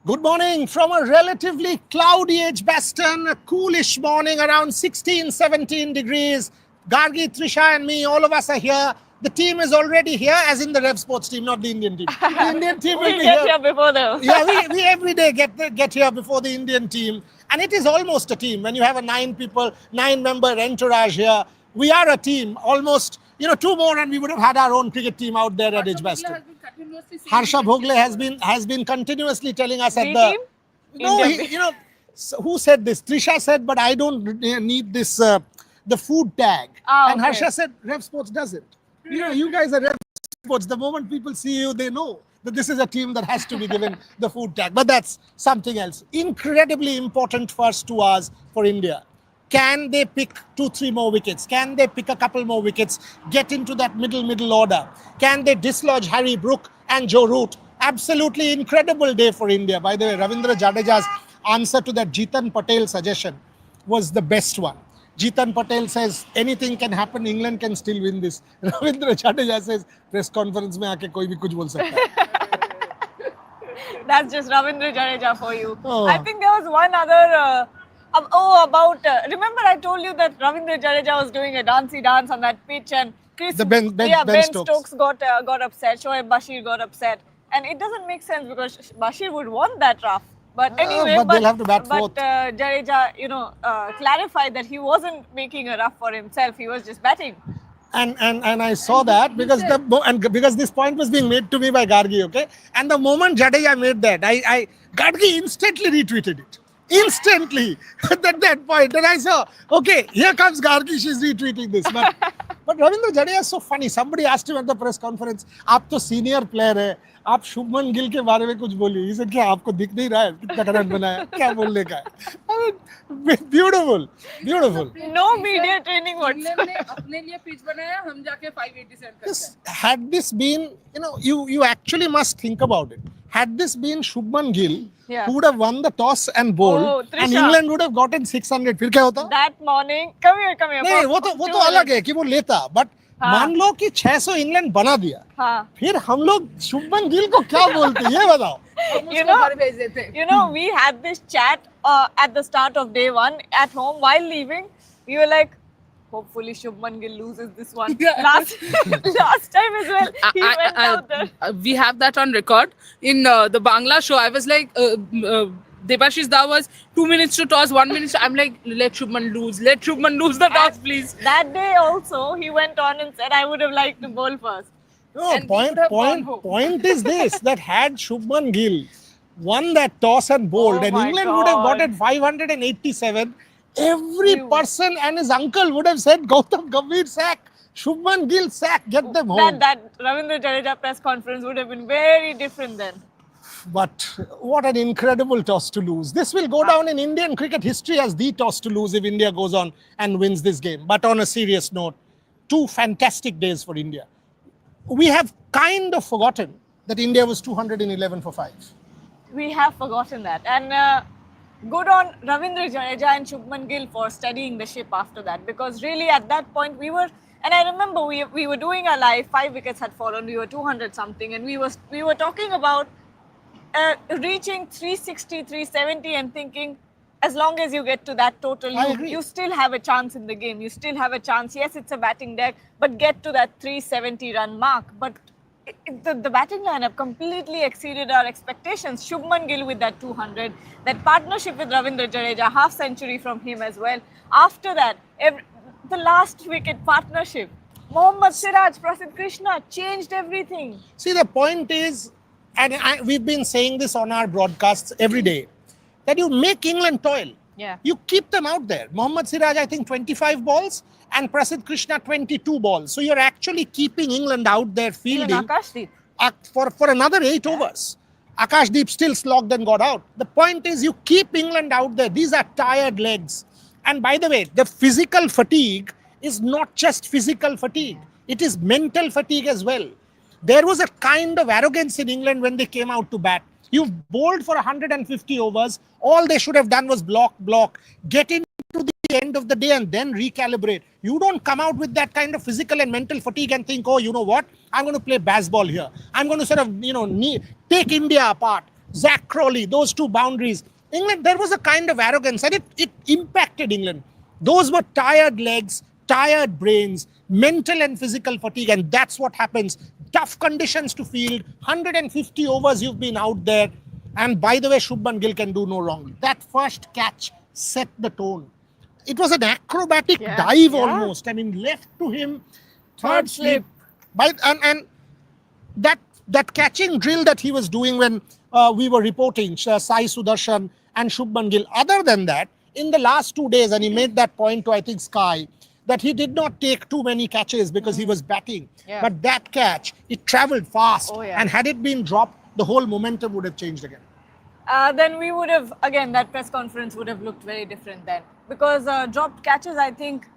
Good morning from a relatively cloudy Edgbaston, a coolish morning around 16, 17 degrees. Gargi, Trisha and me, all of us are here. The team is already here, as in the Rev Sports team, not the Indian team. The Indian team will We be get here before them. Yeah, we every day get here before the Indian team. And it is almost a team. When you have a 9-member entourage here, we are a team. Almost, two more and we would have had our own cricket team out there at Edgbaston. Harsha Bhogle has been continuously telling us at B the... team? No, Indian who said this? Trisha said, but I don't need this, the food tag. And Okay. Harsha said, Rev Sports doesn't. You guys are Rev Sports. The moment people see you, they know that this is a team that has to be given the food tag. But that's something else. Incredibly important first 2 hours for India. Can they pick 2-3 more wickets? Can they pick a couple more wickets? Get into that middle order? Can they dislodge Harry Brook and Joe Root? Absolutely incredible day for India. By the way, Ravindra Jadeja's answer to that Jitan Patel suggestion was the best one. Jitan Patel says anything can happen, England can still win this. Ravindra Jadeja says press conference mein aake koi bhi kuch bol sakta hai. That's just Ravindra Jadeja for you. Oh. I think there was one other. Remember I told you that Ravindra Jadeja was doing a dancey dance on that pitch and Ben Stokes got upset. Shoaib Bashir got upset, and it doesn't make sense because Bashir would want that rough. But anyway, but they'll have to bat fourth. Jadeja, clarified that he wasn't making a rough for himself. He was just batting. And I saw that because because this point was being made to me by Gargi, okay? And the moment Jadeja made that, Gargi instantly retweeted it. Instantly at that point. And I saw, okay, here comes Gargi, she's retweeting this. But Ravindra Jadeja is so funny. Somebody asked him at the press conference, आप तो senior player है, आप शुभमन गिल के बारे में कुछ बोलिए. He said, क्या आपको दिख नहीं रहा है कितना रन बनाया, क्या बोलने का है? I mean, beautiful. No media training whatsoever. ने अपने लिए पिच बनाया, हम जाके 580 सेट करते हैं. Had this been, you actually must think about it. Had this been Shubman Gill, who would have won the toss and bowled, and England would have gotten 600, फिर क्या होता? That morning, come here. नहीं, वो तो अलग है कि वो लेता, but मान लो कि 600 इंग्लैंड बना दिया, फिर हम लोग शुभमन गिल को क्या बोलते, ये बताओ. We had this chat at the start of day one at home while leaving. We were like, hopefully Shubman Gill loses this one. Last time as well, he went out there. We have that on record. In the Bangla show, I was like, Debashish Da was 2 minutes to toss, 1 minute. I'm like, let Shubman lose the toss, please. That day also, he went on and said, I would have liked to bowl first. No, point is this, that had Shubman Gill won that toss and bowled, and England would have got at 587, every person and his uncle would have said, Gautam Gambhir sack, Shubman Gill sack, get them home. That Ravindra Jadeja press conference would have been very different then. But what an incredible toss to lose. This will go down in Indian cricket history as the toss to lose if India goes on and wins this game. But on a serious note, 2 fantastic days for India. We have kind of forgotten that India was 211 for 5. We have forgotten that. And good on Ravindra Jadeja and Shubman Gill for steadying the ship after that. Because really at that point we were, and I remember we were doing our live, 5 wickets had fallen, we were 200 something, and we were talking about reaching 360, 370 and thinking, as long as you get to that total, you still have a chance in the game. You still have a chance. Yes, it's a batting deck, but get to that 370 run mark. But the batting lineup completely exceeded our expectations. Shubman Gill with that 200, that partnership with Ravindra Jadeja, half century from him as well. After that, the last wicket partnership, Mohammad Siraj, Prasidh Krishna changed everything. See, the point is, and we've been saying this on our broadcasts every day, that you make England toil. Yeah. You keep them out there. Mohammad Siraj, I think 25 balls and Prasidh Krishna 22 balls. So you're actually keeping England out there fielding. Even Akash Deep. For another 8 overs. Akash Deep still slogged and got out. The point is you keep England out there. These are tired legs. And by the way, the physical fatigue is not just physical fatigue. It is mental fatigue as well. There was a kind of arrogance in England when they came out to bat. You've bowled for 150 overs. All they should have done was block, get into the end of the day and then recalibrate. You don't come out with that kind of physical and mental fatigue and think, oh, you know what? I'm going to play baseball here. I'm going to sort of, take India apart. Zach Crawley, those two boundaries. England, there was a kind of arrogance and it impacted England. Those were tired legs, tired brains, mental and physical fatigue, and that's what happens. Tough conditions to field, 150 overs you've been out there. And by the way, Shubman Gill can do no wrong. That first catch set the tone. It was an acrobatic dive almost. I mean, left to him, third slip. And that catching drill that he was doing when we were reporting, Sai Sudarshan and Shubman Gill. Other than that, in the last 2 days, and he made that point to, I think, Sky, that he did not take too many catches because he was batting. Yeah. But that catch, it traveled fast. Oh, yeah. And had it been dropped, the whole momentum would have changed again. Then we would have, again, that press conference would have looked very different then. Because dropped catches, I think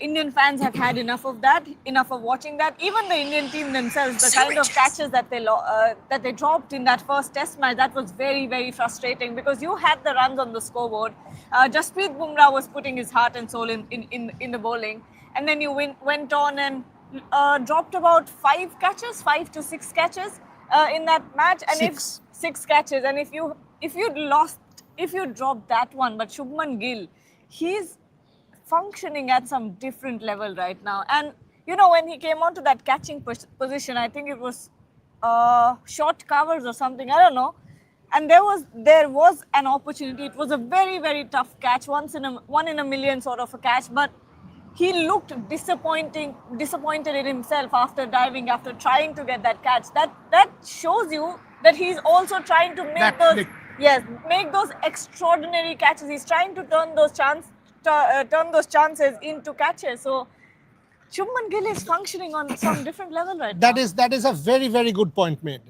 Indian fans have had enough of that, enough of watching that. Even the Indian team themselves, the kind of catches that they dropped in that first test match, that was very, very frustrating because you had the runs on the scoreboard. Jasprit Bumrah was putting his heart and soul in the bowling. And then you went on and dropped about 5 to 6 catches in that match. And 6 catches. And if you dropped that one, but Shubman Gill, he's functioning at some different level right now. And you know, when he came onto that catching position, I think it was short covers or something, I don't know. And there was an opportunity. It was a very, very tough catch, one in a million sort of a catch, but he looked disappointed in himself after diving, after trying to get that catch. That shows you that he's also trying to make those extraordinary catches. He's trying to turn those chances into catches. So Shubman Gill is functioning on some different level right now. That is a very, very good point made.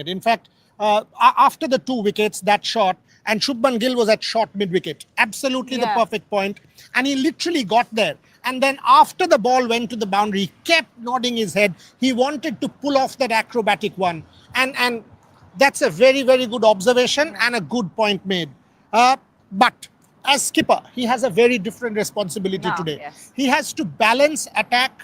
In fact, after the 2 wickets, that shot, and Shubman Gill was at short mid-wicket. Absolutely the perfect point. And he literally got there. And then after the ball went to the boundary, he kept nodding his head. He wanted to pull off that acrobatic one. And that's a very, very good observation and a good point made. But as skipper, he has a very different responsibility today. Yes. He has to balance attack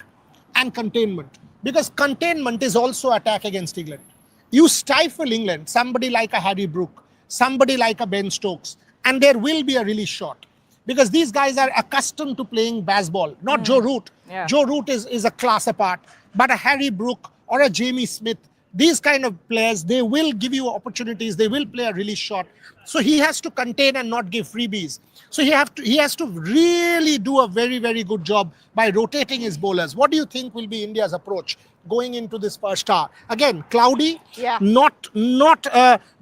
and containment. Because containment is also attack against England. You stifle England, somebody like a Harry Brook, somebody like a Ben Stokes, and there will be a release shot. Because these guys are accustomed to playing baseball, not Joe Root. Yeah. Joe Root is a class apart. But a Harry Brook or a Jamie Smith, these kind of players, they will give you opportunities. They will play a release shot. So he has to contain and not give freebies. So he has to really do a very, very good job by rotating his bowlers. What do you think will be India's approach going into this first hour? Again, cloudy, not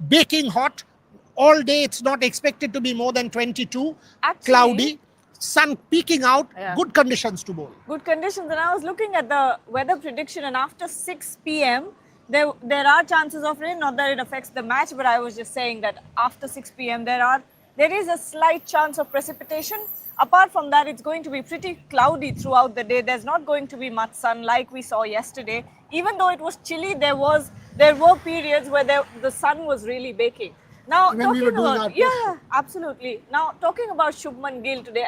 baking hot. All day, it's not expected to be more than 22. Actually, cloudy, sun peeking out, good conditions to bowl. Good conditions. And I was looking at the weather prediction, and after 6 p.m., there are chances of rain. Not that it affects the match, but I was just saying that after 6 p.m. there is a slight chance of precipitation. Apart from that, it's going to be pretty cloudy throughout the day. There's not going to be much sun like we saw yesterday. Even though it was chilly, there were periods where the sun was really baking. Now, absolutely. Now, talking about Shubman Gill today,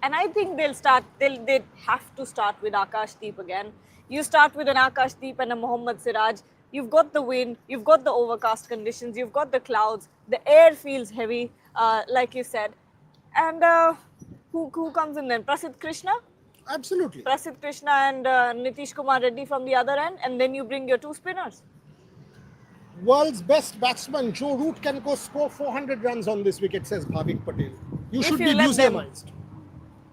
and I think they'll have to start with Akash Deep again. You start with an Akash Deep and a Mohammad Siraj. You've got the wind, you've got the overcast conditions, you've got the clouds, the air feels heavy, like you said. And who comes in then? Prasidh Krishna? Absolutely. Prasidh Krishna and Nitish Kumar Reddy from the other end, and then you bring your 2 spinners. World's best batsman, Joe Root, can go score 400 runs on this wicket, says Bhavik Patel. You should be museumized.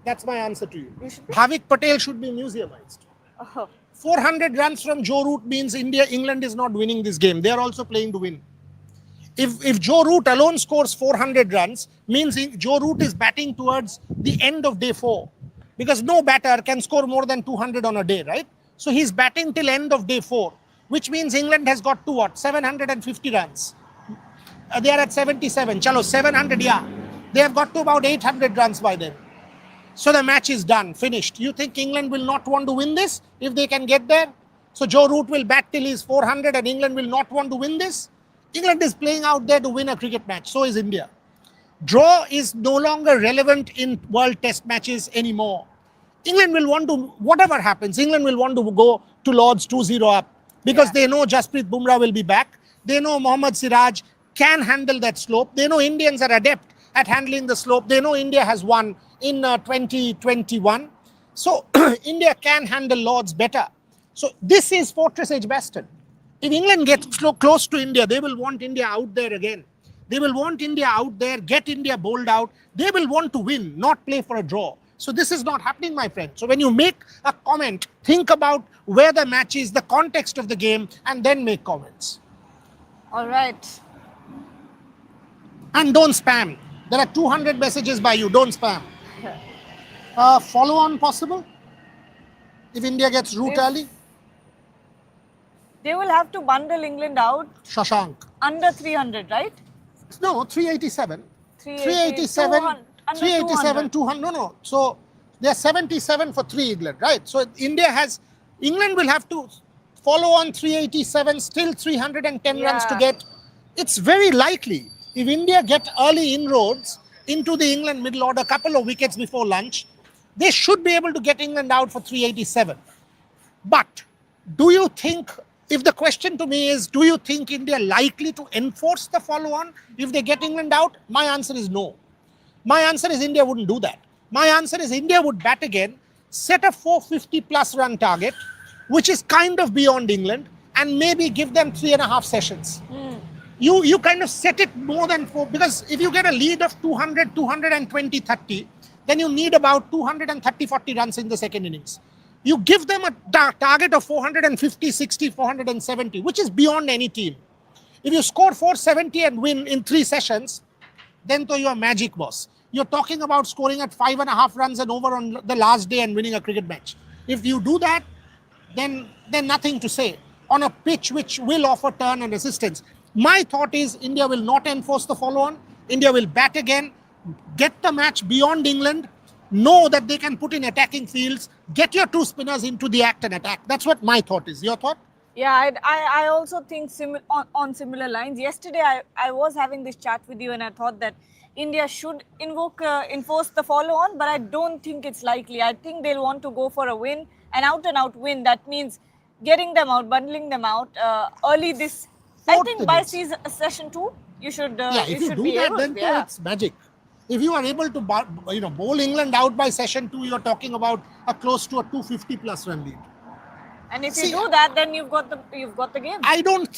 That's my answer to you. Bhavik Patel should be museumized. 400 runs from Joe Root means England is not winning this game. They are also playing to win. If Joe Root alone scores 400 runs, means Joe Root is batting towards the end of day 4. Because no batter can score more than 200 on a day, right? So he's batting till end of day 4. Which means England has got to 750 runs. They are at 77. Chalo, 700, They have got to about 800 runs by then. So the match is done, finished. You think England will not want to win this if they can get there? So Joe Root will bat till he's 400 and England will not want to win this? England is playing out there to win a cricket match. So is India. Draw is no longer relevant in World Test matches anymore. England will want to, whatever happens, England will want to go to Lord's 2-0 up. Because they know Jasprit Bumrah will be back. They know Mohammad Siraj can handle that slope. They know Indians are adept at handling the slope. They know India has won in 2021. So India can handle Lords better. So this is Fortress Edgbaston. If England gets close to India, they will want India out there again. They will want India out there, get India bowled out. They will want to win, not play for a draw. So this is not happening, my friend. So when you make a comment, think about where the match is, the context of the game, and then make comments. All right. And don't spam. There are 200 messages by you. Don't spam. Follow on possible? If India gets route early? They will have to bundle England out Shashank. under 300, right? No, 387. 387, 387, 200. No. So they're 77 for 3 England, right? So England will have to follow on 387, still 310 runs to get. It's very likely if India get early inroads into the England middle order, a couple of wickets before lunch, they should be able to get England out for 387. But do you think, if the question to me is, do you think India likely to enforce the follow-on if they get England out? My answer is no. My answer is India wouldn't do that. My answer is India would bat again, set a 450 plus run target, which is kind of beyond England, and maybe give them 3.5 sessions. You kind of set it more than 4, because if you get a lead of 200, 220, 30, then you need about 230, 40 runs in the second innings. You give them a target of 450, 60, 470, which is beyond any team. If you score 470 and win in 3 sessions, then you are magic, boss. You're talking about scoring at 5.5 runs and over on the last day and winning a cricket match. If you do that, then nothing to say on a pitch which will offer turn and assistance. My thought is India will not enforce the follow-on. India will bat again, get the match beyond England, know that they can put in attacking fields, get your 2 spinners into the act and attack. That's what my thought is. Your thought? Yeah, I also think on similar lines. Yesterday, I was having this chat with you and I thought that India should enforce the follow-on, but I don't think it's likely. I think they'll want to go for a win, an out-and-out win. That means getting them out, bundling them out early this. I think by session 2, you should. If you do that, then it's magic. If you are able to bowl England out by session 2, you're talking about a close to a 250 plus run lead. And if you do that, then you've got the game. I don't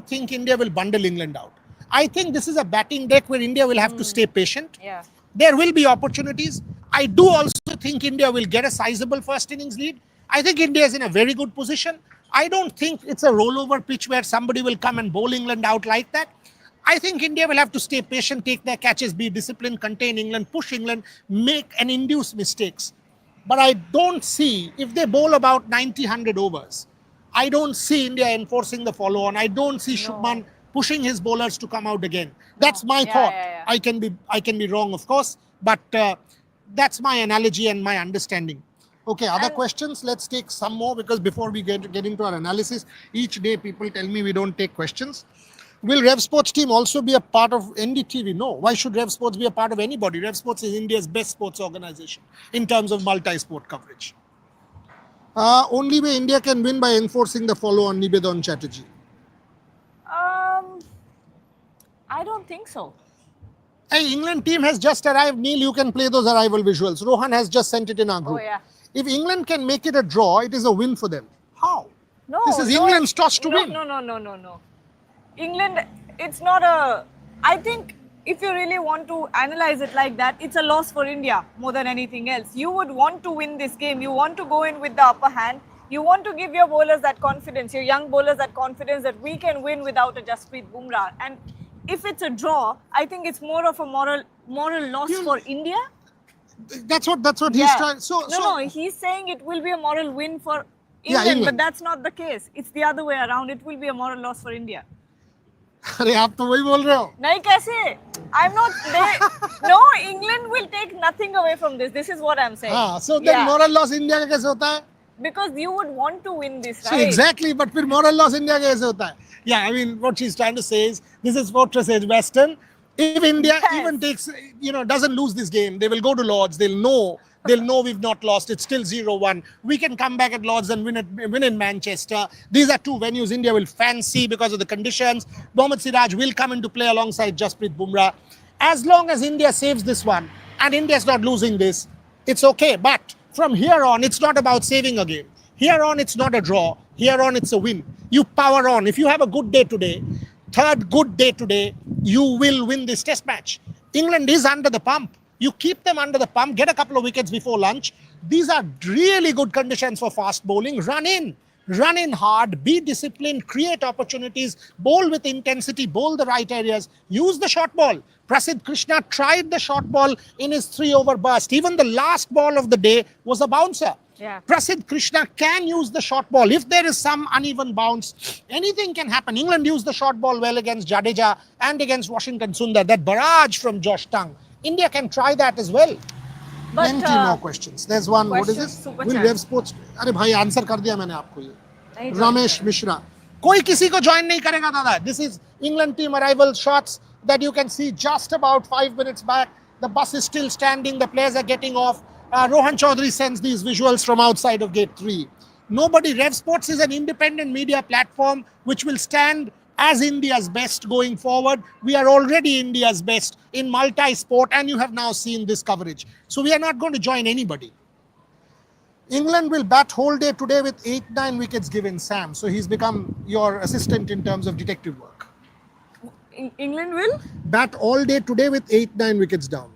think India will bundle England out. I think this is a batting deck where India will have to stay patient. Yeah. There will be opportunities. I do also think India will get a sizable first innings lead. I think India is in a very good position. I don't think it's a rollover pitch where somebody will come and bowl England out like that. I think India will have to stay patient, take their catches, be disciplined, contain England, push England, make and induce mistakes. But I don't see, if they bowl about 90, 100 overs, I don't see India enforcing the follow-on. I don't see Shubman pushing his bowlers to come out again. That's my thought. Yeah. I can be wrong, of course, but that's my analogy and my understanding. Okay, other questions? Let's take some more, because before we get into our analysis, each day people tell me we don't take questions. Will Rev Sports team also be a part of NDTV? No. Why should Rev Sports be a part of anybody? Rev Sports is India's best sports organization in terms of multi-sport coverage. Only way India can win by enforcing the follow-on, Nibedan Chatterjee. I don't think so. Hey, England team has just arrived. Neil, you can play those arrival visuals. Rohan has just sent it in our group. Oh, yeah. If England can make it a draw, it is a win for them. How? No. This is England's toss to win. No. England, it's not a... I think if you really want to analyze it like that, it's a loss for India more than anything else. You would want to win this game. You want to go in with the upper hand. You want to give your bowlers that confidence, your young bowlers that confidence that we can win without a Jasprit Bumrah. And if it's a draw, I think it's more of a moral loss for India. That's what he's trying. No, he's saying it will be a moral win for England, but that's not the case. It's the other way around. It will be a moral loss for India. अरे आप तो वही बोल रहे हो नहीं कैसे I'm not no, England will take nothing away from this. This is what I'm saying. So then moral loss India का कैसे होता है? Because you would want to win this, right? So exactly, but फिर moral loss India का कैसे होता है? Yeah, I mean, what she's trying to say is, this is Fortress Edgbaston. If India even takes, doesn't lose this game, they will go to Lords. They'll know They'll know we've not lost. It's still 0-1. We can come back at Lords and win in Manchester. These are two venues India will fancy because of the conditions. Mohammad Siraj will come into play alongside Jasprit Bumrah. As long as India saves this one and India's not losing this, it's okay. But from here on, it's not about saving a game. Here on, it's not a draw. Here on, it's a win. You power on. If you have a good day today, third good day today, you will win this test match. England is under the pump. You keep them under the pump, get a couple of wickets before lunch. These are really good conditions for fast bowling. Run in hard, be disciplined, create opportunities, bowl with intensity, bowl the right areas, use the short ball. Prasidh Krishna tried the short ball in his 3-over burst. Even the last ball of the day was a bouncer. Yeah. Prasidh Krishna can use the short ball. If there is some uneven bounce, anything can happen. England used the short ball well against Jadeja and against Washington Sundar. That barrage from Josh Tongue. India can try that as well. But, Plenty more questions. There's one. What is question, this? super Will chat. Rev Sports? अरे भाई answer कर दिया मैंने आपको ये. नहीं join Ramesh करा. Mishra. कोई किसी को join नहीं करेगा दादा. This is England team arrival shots that you can see just about 5 minutes back. The bus is still standing. The players are getting off. Rohan Chaudhary sends these visuals from outside of gate 3. Nobody. Rev Sports is an independent media platform which will stand as India's best going forward. We are already India's best in multi-sport, and you have now seen this coverage. So we are not going to join anybody. England will bat whole day today with 8-9 wickets given, Sam. So he's become your assistant in terms of detective work. England will? Bat all day today with 8-9 wickets down.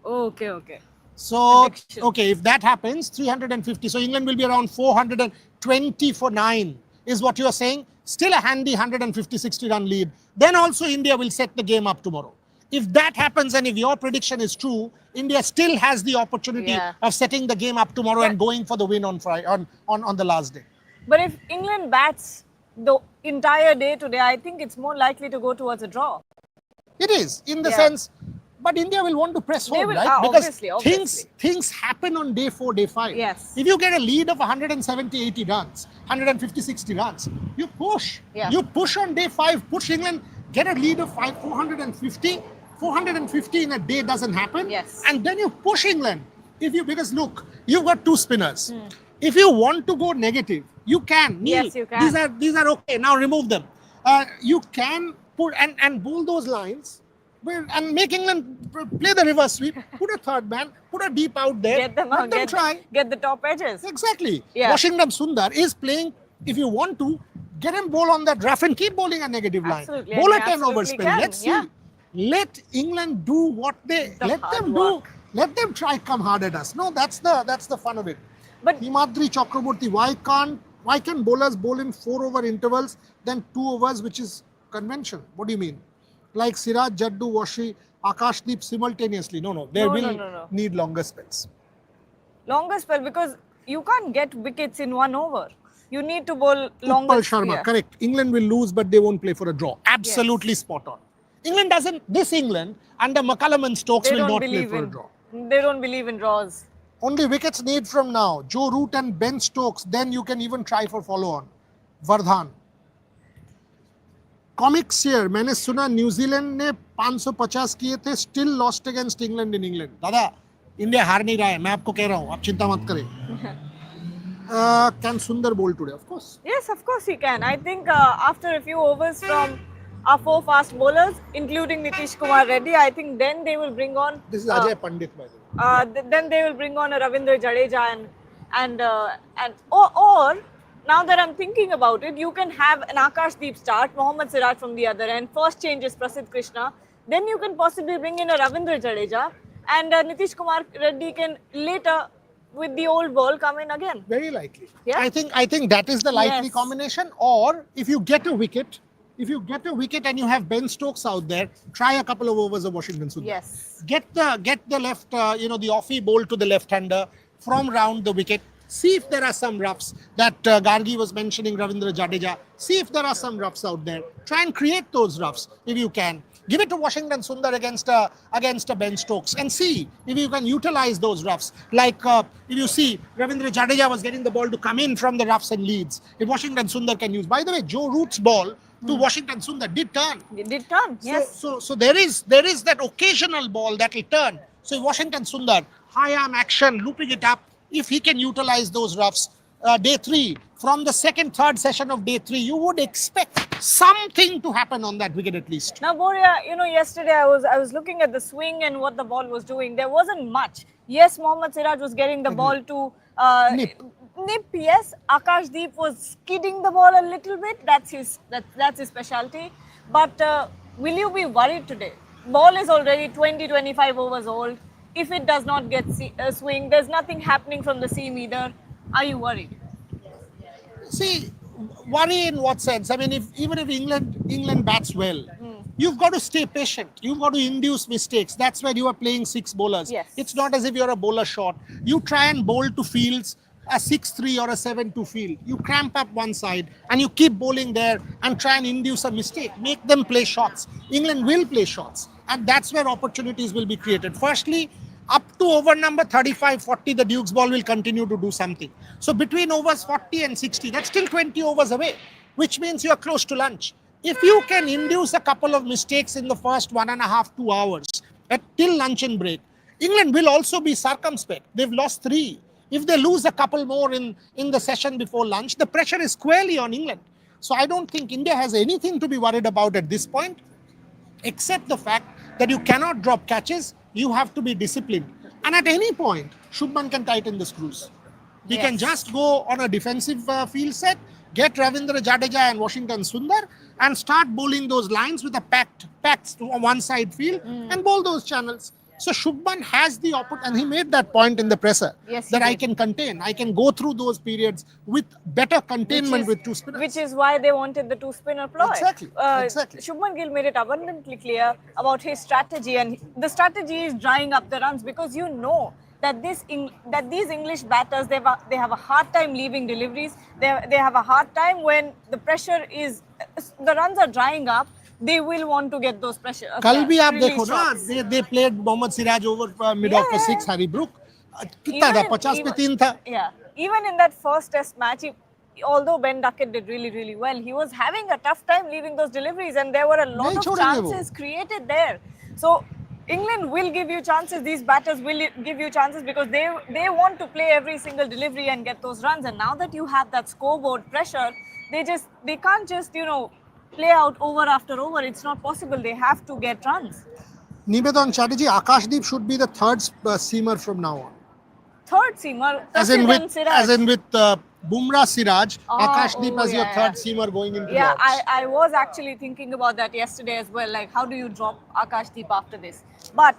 Okay. So, Prediction. okay, if that happens, 350. So England will be around 420 for 9, is what you're saying. Still a handy 150-60 run lead. Then also India will set the game up tomorrow. If that happens and if your prediction is true, India still has the opportunity of setting the game up tomorrow and going for the win on Friday, on the last day. But if England bats the entire day today, I think it's more likely to go towards a draw. It is, in the sense, but India will want to press They home, will, right? Because obviously. things happen on day 4, day 5. Yes. If you get a lead of 170, 80 runs, 150, 60 runs, you push. Yeah. You push on day 5, push England, get a lead of 450. 450 in a day doesn't happen. Yes. And then you push England. Because look, you've got 2 spinners. If you want to go negative, you can. Neil, Yes, you can. These are okay. Now remove them. You can put and bowl those lines. And make England play the reverse sweep, put a third man, put a deep out there, Get them let out, them try. get the top edges. Exactly. Yeah. Washington Sundar is playing, if you want to, get him bowl on that rough and keep bowling a negative Absolutely. line. Bowl a And he 10 over absolutely spin. can, Let's yeah. see. Let England do what they, The let hard them work. do, let them try come hard at us. No, that's the fun of it. But Himadri Chakraborty, why can bowlers bowl in 4-over intervals than 2 overs, which is convention? What do you mean? Like Siraj, Jaddu, Washi, Akash Deep simultaneously. No. They will No. need longer spells. longer spell, because you can't get wickets in 1 over. You need to bowl longer. Utpal Sharma, correct. England will lose, but they won't play for a draw. Absolutely spot on. England under McCullum and Stokes will not play for a draw. They don't believe in draws. Only wickets need from now. Joe Root and Ben Stokes. Then you can even try for follow-on. Vardhan. Comics here. मैंने सुना New Zealand ने 550 किए थे. Still lost against England in England. दादा, India हार नहीं रहा है. मैं आपको कह रहा हूँ. आप चिंता मत करें. Can Sundar bowl today? Of course. Yes, of course he can. I think after a few overs from our 4 fast bowlers, including Nitish Kumar Reddy, I think then they will bring on. This is Ajay Pandit, by the way. Then they will bring on a Ravindra Jadeja or now that I'm thinking about it, you can have an Akash Deep start, Mohammad Siraj from the other end. First change is Prasidh Krishna. Then you can possibly bring in a Ravindra Jadeja, and Nitish Kumar Reddy can later, with the old ball, come in again. Very likely. Yeah. I think that is the likely Yes. combination. Or if you get a wicket, and you have Ben Stokes out there, try a couple of overs of Washington Sundar. Yes. Get the left, the offie bowl to the left-hander from round the wicket. See if there are some roughs that Gargi was mentioning, Ravindra Jadeja. See if there are some roughs out there. Try and create those roughs if you can. Give it to Washington Sundar against a Ben Stokes and see if you can utilize those roughs. Like if you see Ravindra Jadeja was getting the ball to come in from the roughs and leads. If Washington Sundar can use. By the way, Joe Root's ball to Washington Sundar did turn. It did turn, yes. So there is that occasional ball that will turn. So if Washington Sundar high arm action, looping it up. If he can utilize those roughs, day 3, from the second, third session of day 3, you would expect something to happen on that wicket at least. Now, Boria, yesterday I was looking at the swing and what the ball was doing. There wasn't much. Yes, Mohammad Siraj was getting the ball to nip. Yes, Akash Deep was skidding the ball a little bit. That's his specialty. But will you be worried today? Ball is already 20-25 overs old. If it does not get a swing, there's nothing happening from the seam either. Are you worried? See, worry in what sense? I mean, even if England bats well, you've got to stay patient. You've got to induce mistakes. That's why you are playing 6 bowlers. Yes. It's not as if you're a bowler short. You try and bowl to fields, a 6-3 or a 7-2 field. You cramp up one side and you keep bowling there and try and induce a mistake. Make them play shots. England will play shots. And that's where opportunities will be created. Firstly, up to over number 35-40, the Duke's ball will continue to do something. So between overs 40 and 60, that's still 20 overs away, which means you're close to lunch. If you can induce a couple of mistakes in the first 1.5, 2 hours till luncheon break, England will also be circumspect. They've lost 3. If they lose a couple more in the session before lunch, the pressure is squarely on England. So I don't think India has anything to be worried about at this point, except the fact that you cannot drop catches. You have to be disciplined. And at any point, Shubman can tighten the screws. He can just go on a defensive field set, get Ravindra Jadeja and Washington Sundar and start bowling those lines with a packed one side field and bowl those channels. So Shubman has the opportunity, and he made that point in the presser, that I can contain. I can go through those periods with better containment with 2 spinners. Which is why they wanted the 2-spinner ploy. Exactly. Shubman Gill made it abundantly clear about his strategy, and the strategy is drying up the runs, because you know that these English batters, they have a hard time leaving deliveries. They have a hard time when the pressure is, the runs are drying up. They will want to get those pressure. कल भी आप देखो ना, they played Mohammad Siraj over mid-off for 6, Harry Brook. कितना था? 50 पे 3 था. Yeah. Even in that first test match, although Ben Duckett did really, really well, he was having a tough time leaving those deliveries, and there were a lot of chances created there. So England will give you chances. These batters will give you chances because they want to play every single delivery and get those runs. And now that you have that scoreboard pressure, they can't just play out over after over. It's not possible. They have to get runs. Nibedan Chatterjee, Akash Deep should be the third seamer from now on. Third seamer? As in with Bumrah Siraj, Akash Deep as your third seamer going into the Orcs. I was actually thinking about that yesterday as well. Like, how do you drop Akash Deep after this? But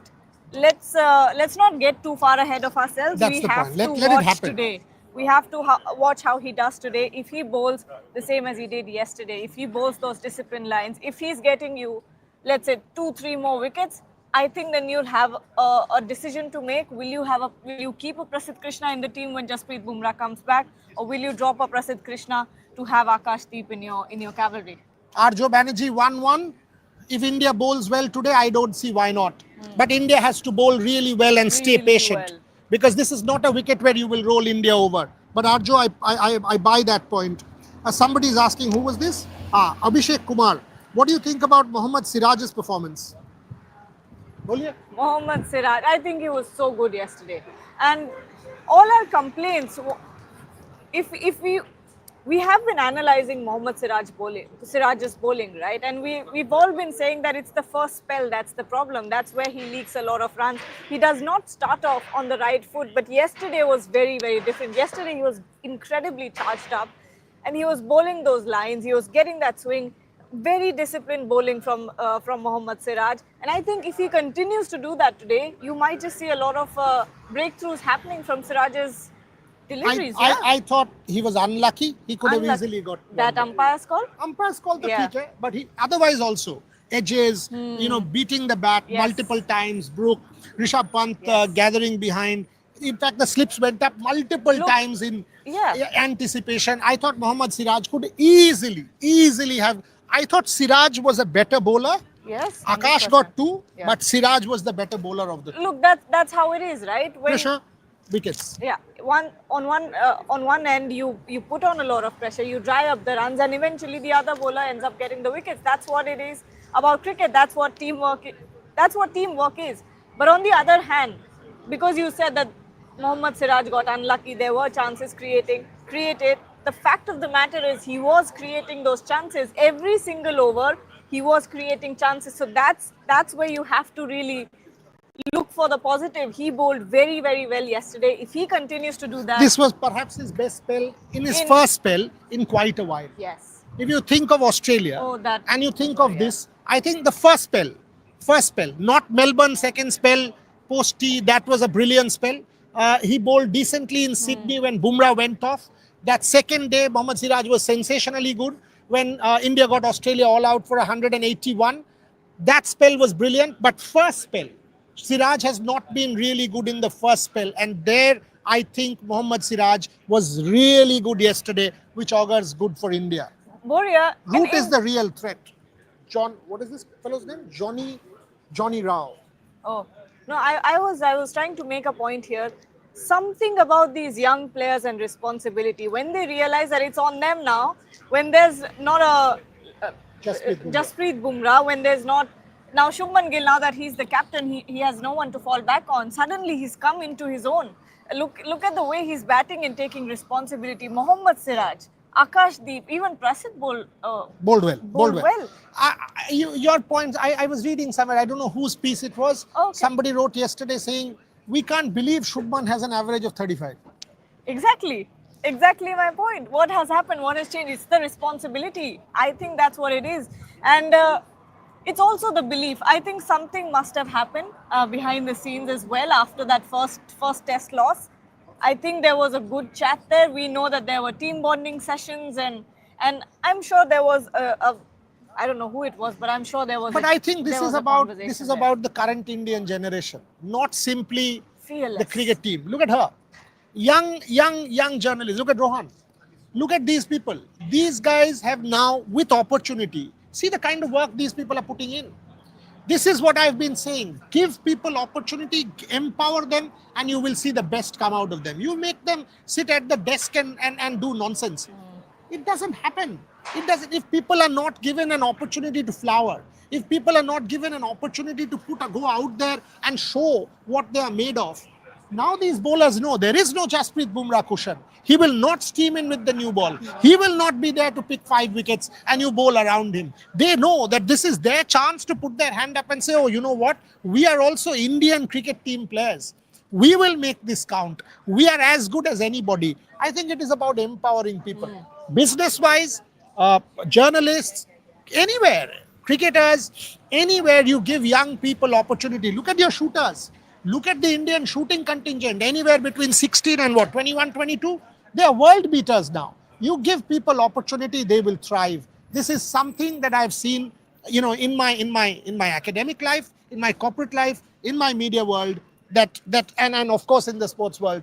let's not get too far ahead of ourselves. That's the point. Let it happen today. We have to watch how he does today. If he bowls the same as he did yesterday, if he bowls those disciplined lines, if he's getting you, let's say, 2-3 more wickets, I think then you'll have a decision to make. Will you keep a Prasidh Krishna in the team when Jasprit Bumrah comes back, or will you drop a Prasidh Krishna to have Akash Deep in your cavalry? Arjo Banerjee 1-1. If India bowls well today, I don't see why not. But India has to bowl really well and stay patient. Well. Because this is not a wicket where you will roll India over. But Arjo, I buy that point. Somebody is asking, who was this? Abhishek Kumar. What do you think about Mohammad Siraj's performance? Mohammad Siraj, I think he was so good yesterday. And all our complaints, if we have been analysing Mohammad Siraj's bowling, right? And we've all been saying that it's the first spell that's the problem. That's where he leaks a lot of runs. He does not start off on the right foot, but yesterday was very, very different. Yesterday he was incredibly charged up, and he was bowling those lines. He was getting that swing. Very disciplined bowling from Mohammad Siraj. And I think if he continues to do that today, you might just see a lot of breakthroughs happening from Siraj's deliveries. I thought he was unlucky. He could have easily got that umpire's call. Umpire's call the feature, but he otherwise also edges, beating the bat multiple times. Brook, Rishabh Pant gathering behind. In fact, the slips went up multiple times in anticipation. I thought Mohammad Siraj could easily have. I thought Siraj was a better bowler. Yes. 100%. Akash got 2, but Siraj was the better bowler of the two. Look, that's how it is, right? Pressure, wickets. Yeah, on one end you put on a lot of pressure, you dry up the runs, and eventually the other bowler ends up getting the wickets. That's what it is about cricket. That's what teamwork is. But on the other hand, because you said that Mohammad Siraj got unlucky, there were chances created. The fact of the matter is he was creating those chances every single over. He was creating chances. So that's where you have to really look for the positive. He bowled very, very well yesterday. If he continues to do that, This was perhaps his best spell in his first spell in quite a while. yes. If you think of Australia Oh, that- and you think of this, I think the first spell, not Melbourne second spell, post T, that was a brilliant spell. He bowled decently in Sydney when Bumrah went off. That second day, Mohammad Siraj was sensationally good when India got Australia all out for 181. That spell was brilliant, but first spell, Siraj has not been really good in the first spell. And there, I think Mohammad Siraj was really good yesterday, which augurs good for India. Boria. Root is the real threat. What is this fellow's name? Johnny Rao. Oh no, I was trying to make a point here. Something about these young players and responsibility when they realize that it's on them now. When there's not Jasprit Bumrah, when there's not now Shubman Gill, now that he's the captain, he has no one to fall back on. Suddenly he's come into his own. Look at the way he's batting and taking responsibility. Mohammad Siraj, Akash Deep, even Prasid bowled well. Your points, I was reading somewhere, I don't know whose piece it was. Okay. Somebody wrote yesterday saying, we can't believe Shubman has an average of 35. Exactly my point. What has happened? What has changed? It's the responsibility. I think that's what it is. And it's also the belief. I think something must have happened behind the scenes as well after that first test loss. I think there was a good chat there. We know that there were team bonding sessions and I'm sure there was I don't know who it was, but I'm sure there was. But I think this is about there. the current Indian generation, not simply Fearless. the cricket team. Look at her, young journalists. Look at Rohan. Look at these people. These guys have now, with opportunity, see the kind of work these people are putting in. This is what I've been saying. Give people opportunity, empower them, and you will see the best come out of them. You make them sit at the desk and do nonsense. It doesn't happen. It doesn't. If people are not given an opportunity to flower, if people are not given an opportunity to go out there and show what they are made of, now these bowlers know there is no Jasprit Bumrah cushion. He will not steam in with the new ball. He will not be there to pick 5 wickets and you bowl around him. They know that this is their chance to put their hand up and say, oh, you know what? We are also Indian cricket team players. We will make this count. We are as good as anybody. I think it is about empowering people. Business-wise, journalists, anywhere, cricketers, anywhere you give young people opportunity. Look at your shooters. Look at the Indian shooting contingent, anywhere between 16 and 21, 22. They are world beaters now. You give people opportunity, they will thrive. This is something that I've seen, in my academic life, in my corporate life, in my media world, and of course in the sports world.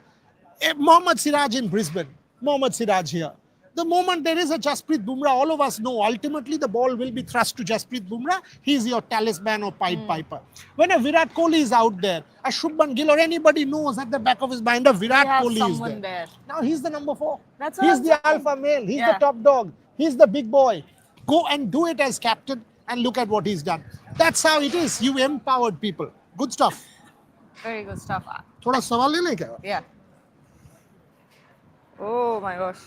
Mohammad Siraj in Brisbane, Mohammad Siraj here. The moment there is a Jasprit Bumrah, all of us know ultimately the ball will be thrust to Jasprit Bumrah. He's your talisman or Pied Piper. When a Virat Kohli is out there, a Shubman Gill or anybody knows at the back of his mind, a Virat Kohli is there. Now he's the number 4. He's the alpha male. He's the top dog. He's the big boy. Go and do it as captain and look at what he's done. That's how it is. You empowered people. Good stuff. Very good stuff. थोड़ा सवाल ले लें क्या? Yeah. Oh my gosh.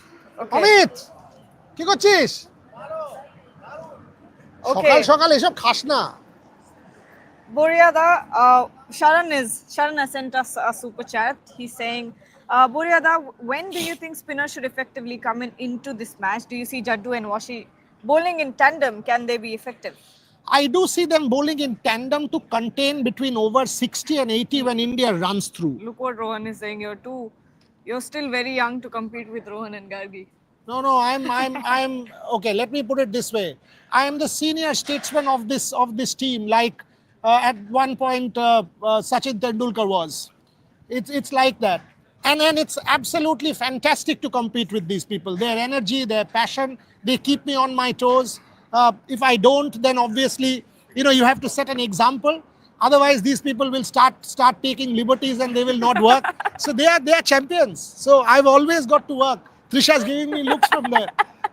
Okay. Amit কি করছিস? সকাল সকাল এসব খাস না। Boriada, Sharan has sent us a super chat. He's saying, Boriada, when do you think spinners should effectively come into this match? Do you see Jaddu and Washi bowling in tandem? Can they be effective? I do see them bowling in tandem to contain between over 60 and 80 when India runs through. Look what Rohan is saying. You're still very young to compete with Rohan and Gargi. No, I'm okay. Let me put it this way. I am the senior statesman of this team. Like at one point, Sachin Tendulkar was. It's like that, and it's absolutely fantastic to compete with these people. Their energy, their passion, they keep me on my toes. If I don't, then obviously, you have to set an example. Otherwise, these people will start taking liberties and they will not work. So they are champions. So I've always got to work. Trisha's giving me looks from there.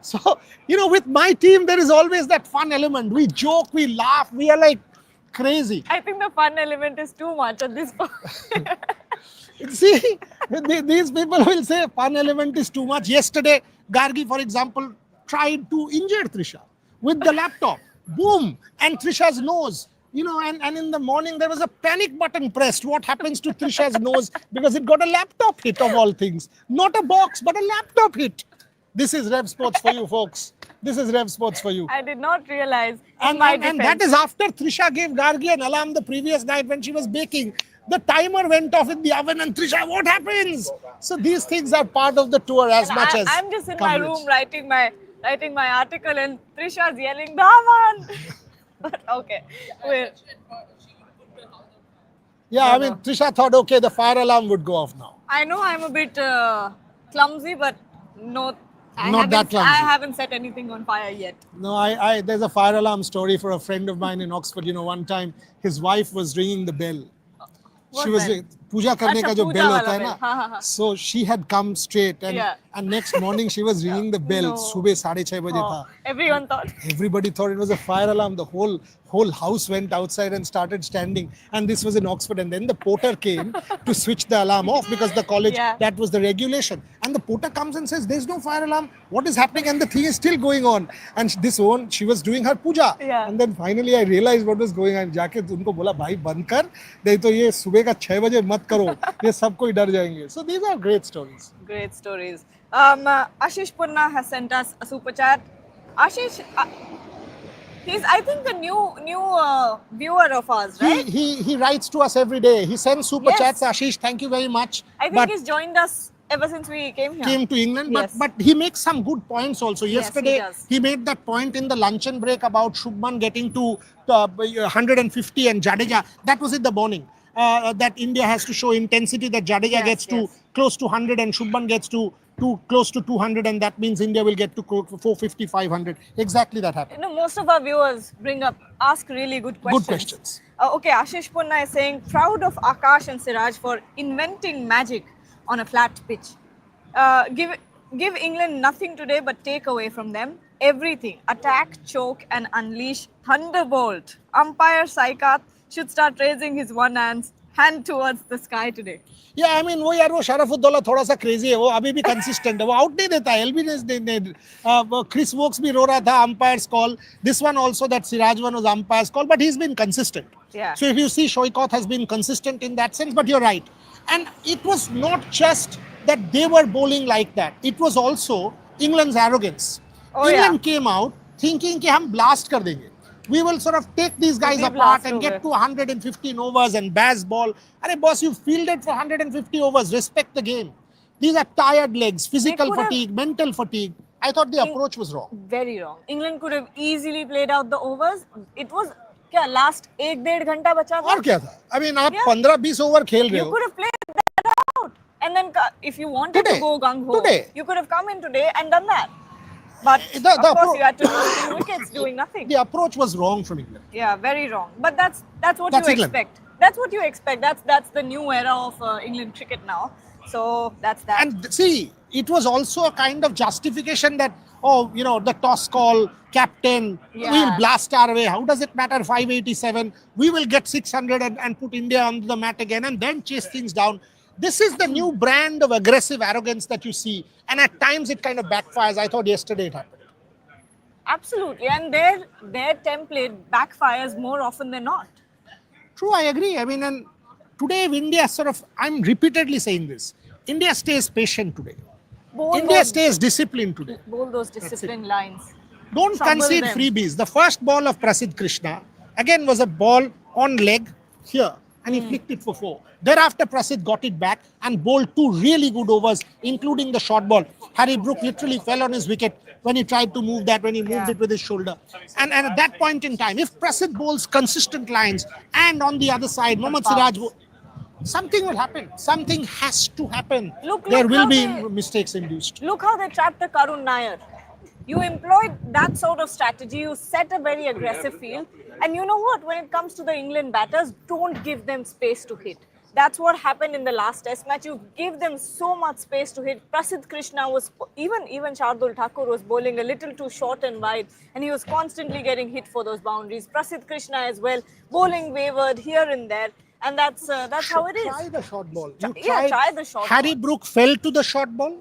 So, with my team, there is always that fun element. We joke, we laugh, we are like crazy. I think the fun element is too much at this point. See, these people will say fun element is too much. Yesterday, Gargi, for example, tried to injure Trisha with the laptop. Boom! And Trisha's nose. And in the morning there was a panic button pressed. What happens to Trisha's nose? Because it got a laptop hit of all things. Not a box, but a laptop hit. This is Rev Sports for you, folks. This is Rev Sports for you. I did not realize. And that is after Trisha gave Gargi an alarm the previous night when she was baking. The timer went off in the oven and Trisha, what happens? So these things are part of the tour as much as I'm just in coverage. my room writing my article and Trisha's yelling, Dhawan! But okay. Yeah, I mean, Trisha thought, okay, the fire alarm would go off now. I know I'm a bit clumsy, but no. Not that clumsy. I haven't set anything on fire yet. No, there's a fire alarm story for a friend of mine in Oxford. One time his wife was ringing the bell. She was पूजा करने का जो bell होता है ना, so she had come straight and next morning she was ringing the bell. सुबह 6:30 बजे था. Everybody thought it was a fire alarm. The whole house went outside and started standing. And this was in Oxford. And then the porter came to switch the alarm off because the college, that was the regulation. And the porter comes and says, there's no fire alarm. What is happening? And the thing is still going on. And she was doing her puja. And then finally I realized what was going on. जाके उनको बोला भाई बंद कर, नहीं तो ये सुबह का 6 बजे मत करो, ये सब कोई डर जाएंगे. So these are great stories. Great stories. Ashish Punna has sent us a super chat. Ashish, he's, I think, a new viewer of ours, right? He writes to us every day. He sends super chats. Ashish, thank you very much. I think he's joined us ever since we came here. Came to England, but he makes some good points also. Yesterday, he made that point in the luncheon break about Shubman getting to 150 and Jadeja. That was in the morning. That India has to show intensity, that Jadeja gets to close to 100 and Shubman gets to close to 200, and that means India will get to 450, 500. Exactly that happened. Most of our viewers ask really good questions. Good questions. Okay, Ashish Punna is saying, proud of Akash and Siraj for inventing magic on a flat pitch. Give England nothing today but take away from them everything. Attack, choke and unleash thunderbolt. Umpire Saikat should start raising his one hand towards the sky today. Yeah, I mean, वो शरफुद्दौला थोड़ा सा crazy है, वो अभी भी consistent है, वो out नहीं देता है, LB Chris Wokes भी रो रहा था umpire's call. This one also, that Siraj one was umpire's call, but he's been consistent. So if you see, Shoikot has been consistent in that sense, but you're right. And it was not just that they were bowling like that. It was also England's arrogance. England came out thinking कि हम blast कर देंगे. We will sort of take these guys apart and get to 115 overs and Baz ball. Arey boss, you fielded for 150 overs. Respect the game. These are tired legs, physical fatigue, mental fatigue. I thought the approach was wrong. Very wrong. England could have easily played out the overs. It was last 1.5 घंटा बचा था. और क्या था? I mean, आप 15-20 over खेल रहे हो. You could have played that out. And then if you wanted to go gung-ho, you could have come in today and done that. But of course, you had to lose 3 wickets doing nothing. The approach was wrong from England. Yeah, very wrong. But that's what you expect. That's what you expect. That's the new era of England cricket now. So that's that. And see, it was also a kind of justification that, the toss call, captain, we'll blast our way. How does it matter? 587. We will get 600 and put India on the mat again and then chase things down. This is the new brand of aggressive arrogance that you see. And at times it kind of backfires. I thought yesterday it happened. Absolutely. And their template backfires more often than not. True, I agree. I mean, and today India I'm repeatedly saying this. India stays patient today. India stays disciplined today. Bowl those disciplined lines. Don't concede freebies. The first ball of Prasidh Krishna, again, was a ball on leg here. And he flicked it for 4. Thereafter, Prasidh got it back and bowled 2 really good overs, including the short ball. Harry Brook literally fell on his wicket when he tried to move that, when he moved it with his shoulder. And at that point in time, if Prasidh bowls consistent lines and on the other side, Mohammad Siraj, something will happen. Something has to happen. There will be mistakes induced. Look how they trapped the Karun Nair. You employed that sort of strategy. You set a very aggressive field. And you know what? When it comes to the England batters, don't give them space to hit. That's what happened in the last test match. You give them so much space to hit. Prasidh Krishna was, even Shardul Thakur was bowling a little too short and wide. And he was constantly getting hit for those boundaries. Prasidh Krishna as well, bowling wayward here and there. and that's how it is. Try the short ball. You Yeah, try the short Harry ball. Brook fell to the short ball.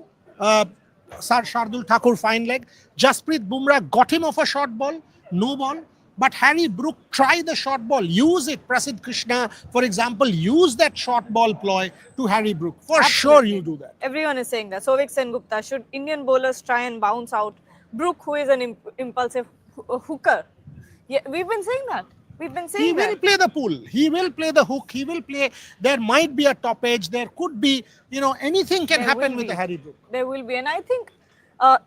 Shardul Thakur fine leg. Jasprit Bumrah got him off a short ball. No ball. But Harry Brook, try the short ball. Use it. Prasidh Krishna, for example, use that short ball ploy to Harry Brook. For sure you do that. Everyone is saying that. Sovik Sengupta, should Indian bowlers try and bounce out Brook, who is an impulsive hooker? Yeah, we've been saying that. We've been saying He that. will play the pull. He will play the hook. He will play. There might be a top edge. There could be, anything can There happen will with be. the Harry Brook. There will be, and I think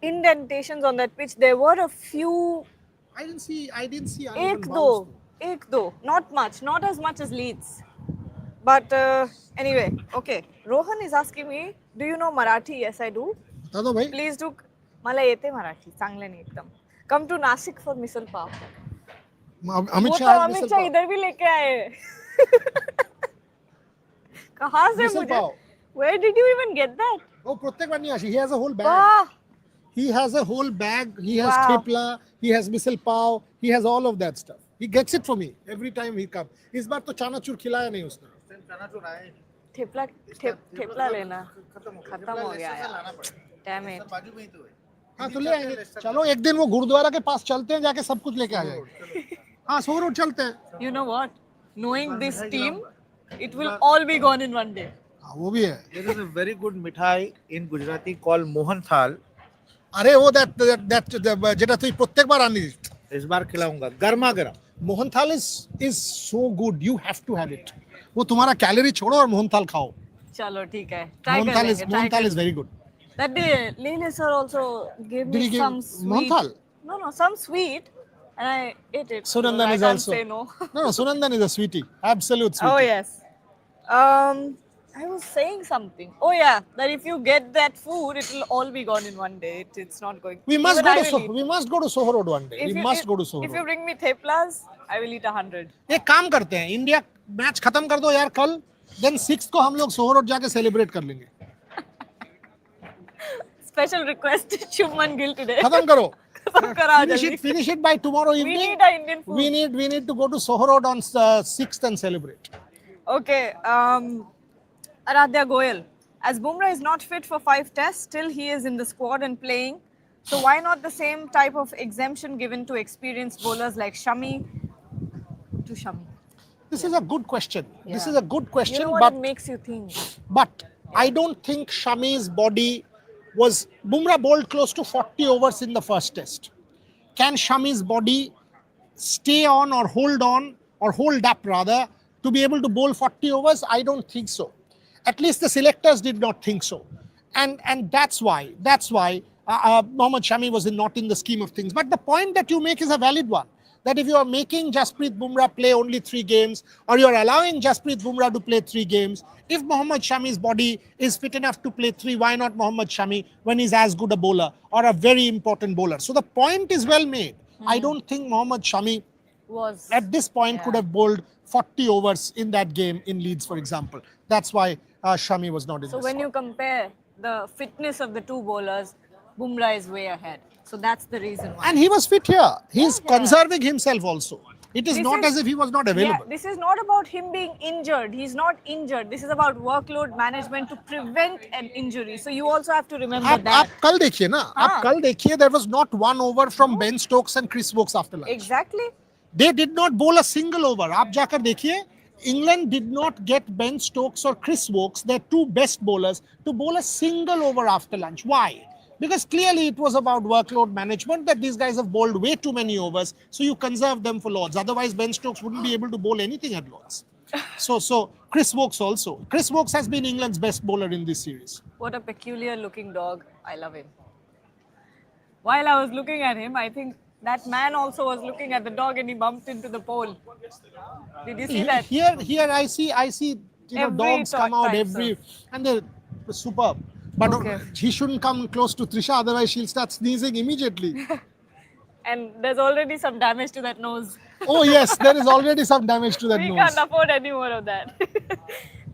indentations on that pitch. There were a few. I didn't see Ek though, not much, not as much as Leeds. But anyway, okay. Rohan is asking me, do you know Marathi? Yes, I do. बता दो भाई. Please do. मला येते मराठी चांगले नाही एकदम. Come to Nasik for misal pav. Amit वो तो शाह अमित शाह इधर भी लेके आए. कहाँ से मिसल मुझे? पाव. Where did you even get that? Oh, Pratyek Banyashi, he has a whole bag. वाह. He has a whole bag. He has Wow. thepla. He has misal pav. He has all of that stuff. He gets it for me every time he comes. इस बार तो चनाचूर खिलाया नहीं उसने. ठेपला लेना. खत्म हो गया यार. Damn it. हाँ तो ले आएंगे. चलो एक दिन वो गुरुद्वारा के पास चलते हैं जाके सब कुछ लेके आ जाएंगे. हाँ सोह रोड चलते हैं. You know what? Knowing this team, it will all be gone in one day. हाँ वो भी है. There is a very good mithai in Gujarati called Mohan Thal. अरे वो যেটা তুই প্রত্যেকবার আনিস. इस बार खिलाऊंगा गर्मा गर्म. मोहन थाल is so good. You have to have it. वो तुम्हारा कैलोरी छोड़ो और मोहन थाल खाओ. चलो ठीक है. Try मोहन कर थाल लेंगे. मोहन थाल is very good. That day, Lele sir also gave Did me he give some sweet. Mohan thal? No, some sweet, and I ate it. Sunandan so I is can't also. say no. No, Sunandan is a sweetie. Absolute sweetie. Oh yes. I was saying something. Oh yeah, that if you get that food, it will all be gone in one day. It's not going. We must Even go I to will eat. we must go to Soho Road one day. If We you- must if- go to Soho If you Road. bring me theplas, I will eat 100. एक काम करते हैं. India match खत्म कर दो यार कल. Then 6th को हम लोग सोहो रोड जाके सेलिब्रेट कर लेंगे. Special request to Shubman Gill today. खत्म करो. खत्म करा Finish it by tomorrow We evening. need a Indian food. We need to go to Soho Road on 6th and celebrate. Okay, Aradhya Goyal. As Bumrah is not fit for 5 tests, still he is in the squad and playing. So why not the same type of exemption given to experienced bowlers like Shami? To Shami. This is a good question. This Yeah. is a good question, You know what but it makes you think? But I don't think Shami's body was. Bumrah bowled close to 40 overs in the first test. Can Shami's body stay on or hold up rather, to be able to bowl 40 overs? I don't think so. At least the selectors did not think so. And that's why Mohammad Shami was not in the scheme of things. But the point that you make is a valid one. That if you are making Jasprit Bumrah play only 3 games, or you are allowing Jasprit Bumrah to play 3 games, if Mohammad Shami's body is fit enough to play 3, why not Mohammad Shami when he's as good a bowler or a very important bowler? So the point is well made. I don't think Mohammad Shami Was at this point could have bowled 40 overs in that game in Leeds, for example. That's why Shami was not in so the when squad. you compare the fitness of the two bowlers, Bumrah is way ahead. So that's the reason why. And he was fit here. He's conserving himself also. It is This not is- as if he was not Yeah, available. this is not about him being injured. He's not injured. This is about workload management to prevent an injury. So you also have to remember आप that. कल देखिए ना. आप हाँ. कल देखिए. There was not one over from Ben Stokes and Chris Woakes after lunch. Exactly. They did not bowl a single over. आप जाकर देखिए. England did not get Ben Stokes or Chris Woakes, their 2 best bowlers, to bowl a single over after lunch. Why? Because clearly it was about workload management, that these guys have bowled way too many overs, so you conserve them for Lords. Otherwise, Ben Stokes wouldn't be able to bowl anything at Lords. So Chris Woakes also. Chris Woakes has been England's best bowler in this series. What a peculiar looking dog. I love him. While I was looking at him, I think that man also was looking at the dog and he bumped into the pole. Did you see that? Here I see Every dogs come out type, every, and they're superb. But Okay. he shouldn't come close to Trisha, otherwise she'll start sneezing immediately. And there's already some damage to that nose. Oh yes, there is already some damage to that We nose. can't afford any more of that.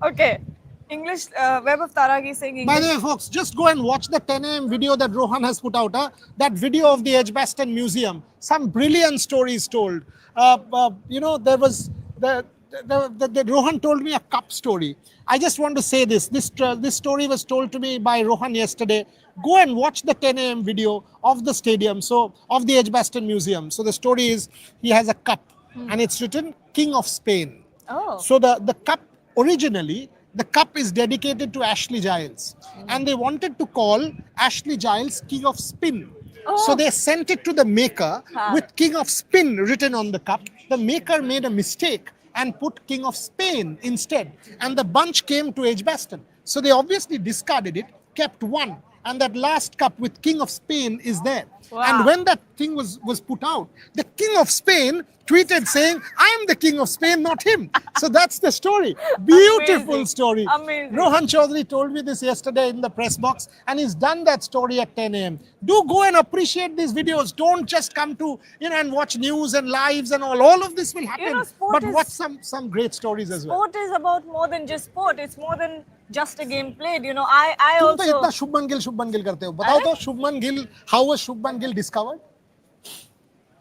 Okay. English, Web of Taragi saying English. By the way, folks, just go and watch the 10 a.m. video that Rohan has put out. That video of the Edgbaston Museum. Some brilliant stories told. There was the Rohan told me a cup story. I just want to say this. This story was told to me by Rohan yesterday. Go and watch the 10 a.m. video of the stadium, so of the Edgbaston Museum. So the story is he has a cup and it's written King of Spain. Oh. So the cup originally, the cup is dedicated to Ashley Giles, and they wanted to call Ashley Giles King of Spin. So they sent it to the maker with King of Spin written on the cup. The maker made a mistake and put King of Spain instead, and the bunch came to Edgbaston. So they obviously discarded it, kept one, and that last cup with King of Spain is there. And when that thing was put out, the King of Spain tweeted saying, I am the King of Spain, not him. So that's the story. Beautiful Amazing. story. Amazing. Rohan Chaudhary told me this yesterday in the press box, and he's done that story at 10 a.m. Do go and appreciate these videos. Don't just come to, and watch news and lives and all. All of this will happen. sport But is- watch some great stories as well. Sport is about more than just sport. It's more than just a game played. I तुम तो also. इतना शुभमन गिल करते हो बताओ तो Shubman Gill how was Shubman Gill discovered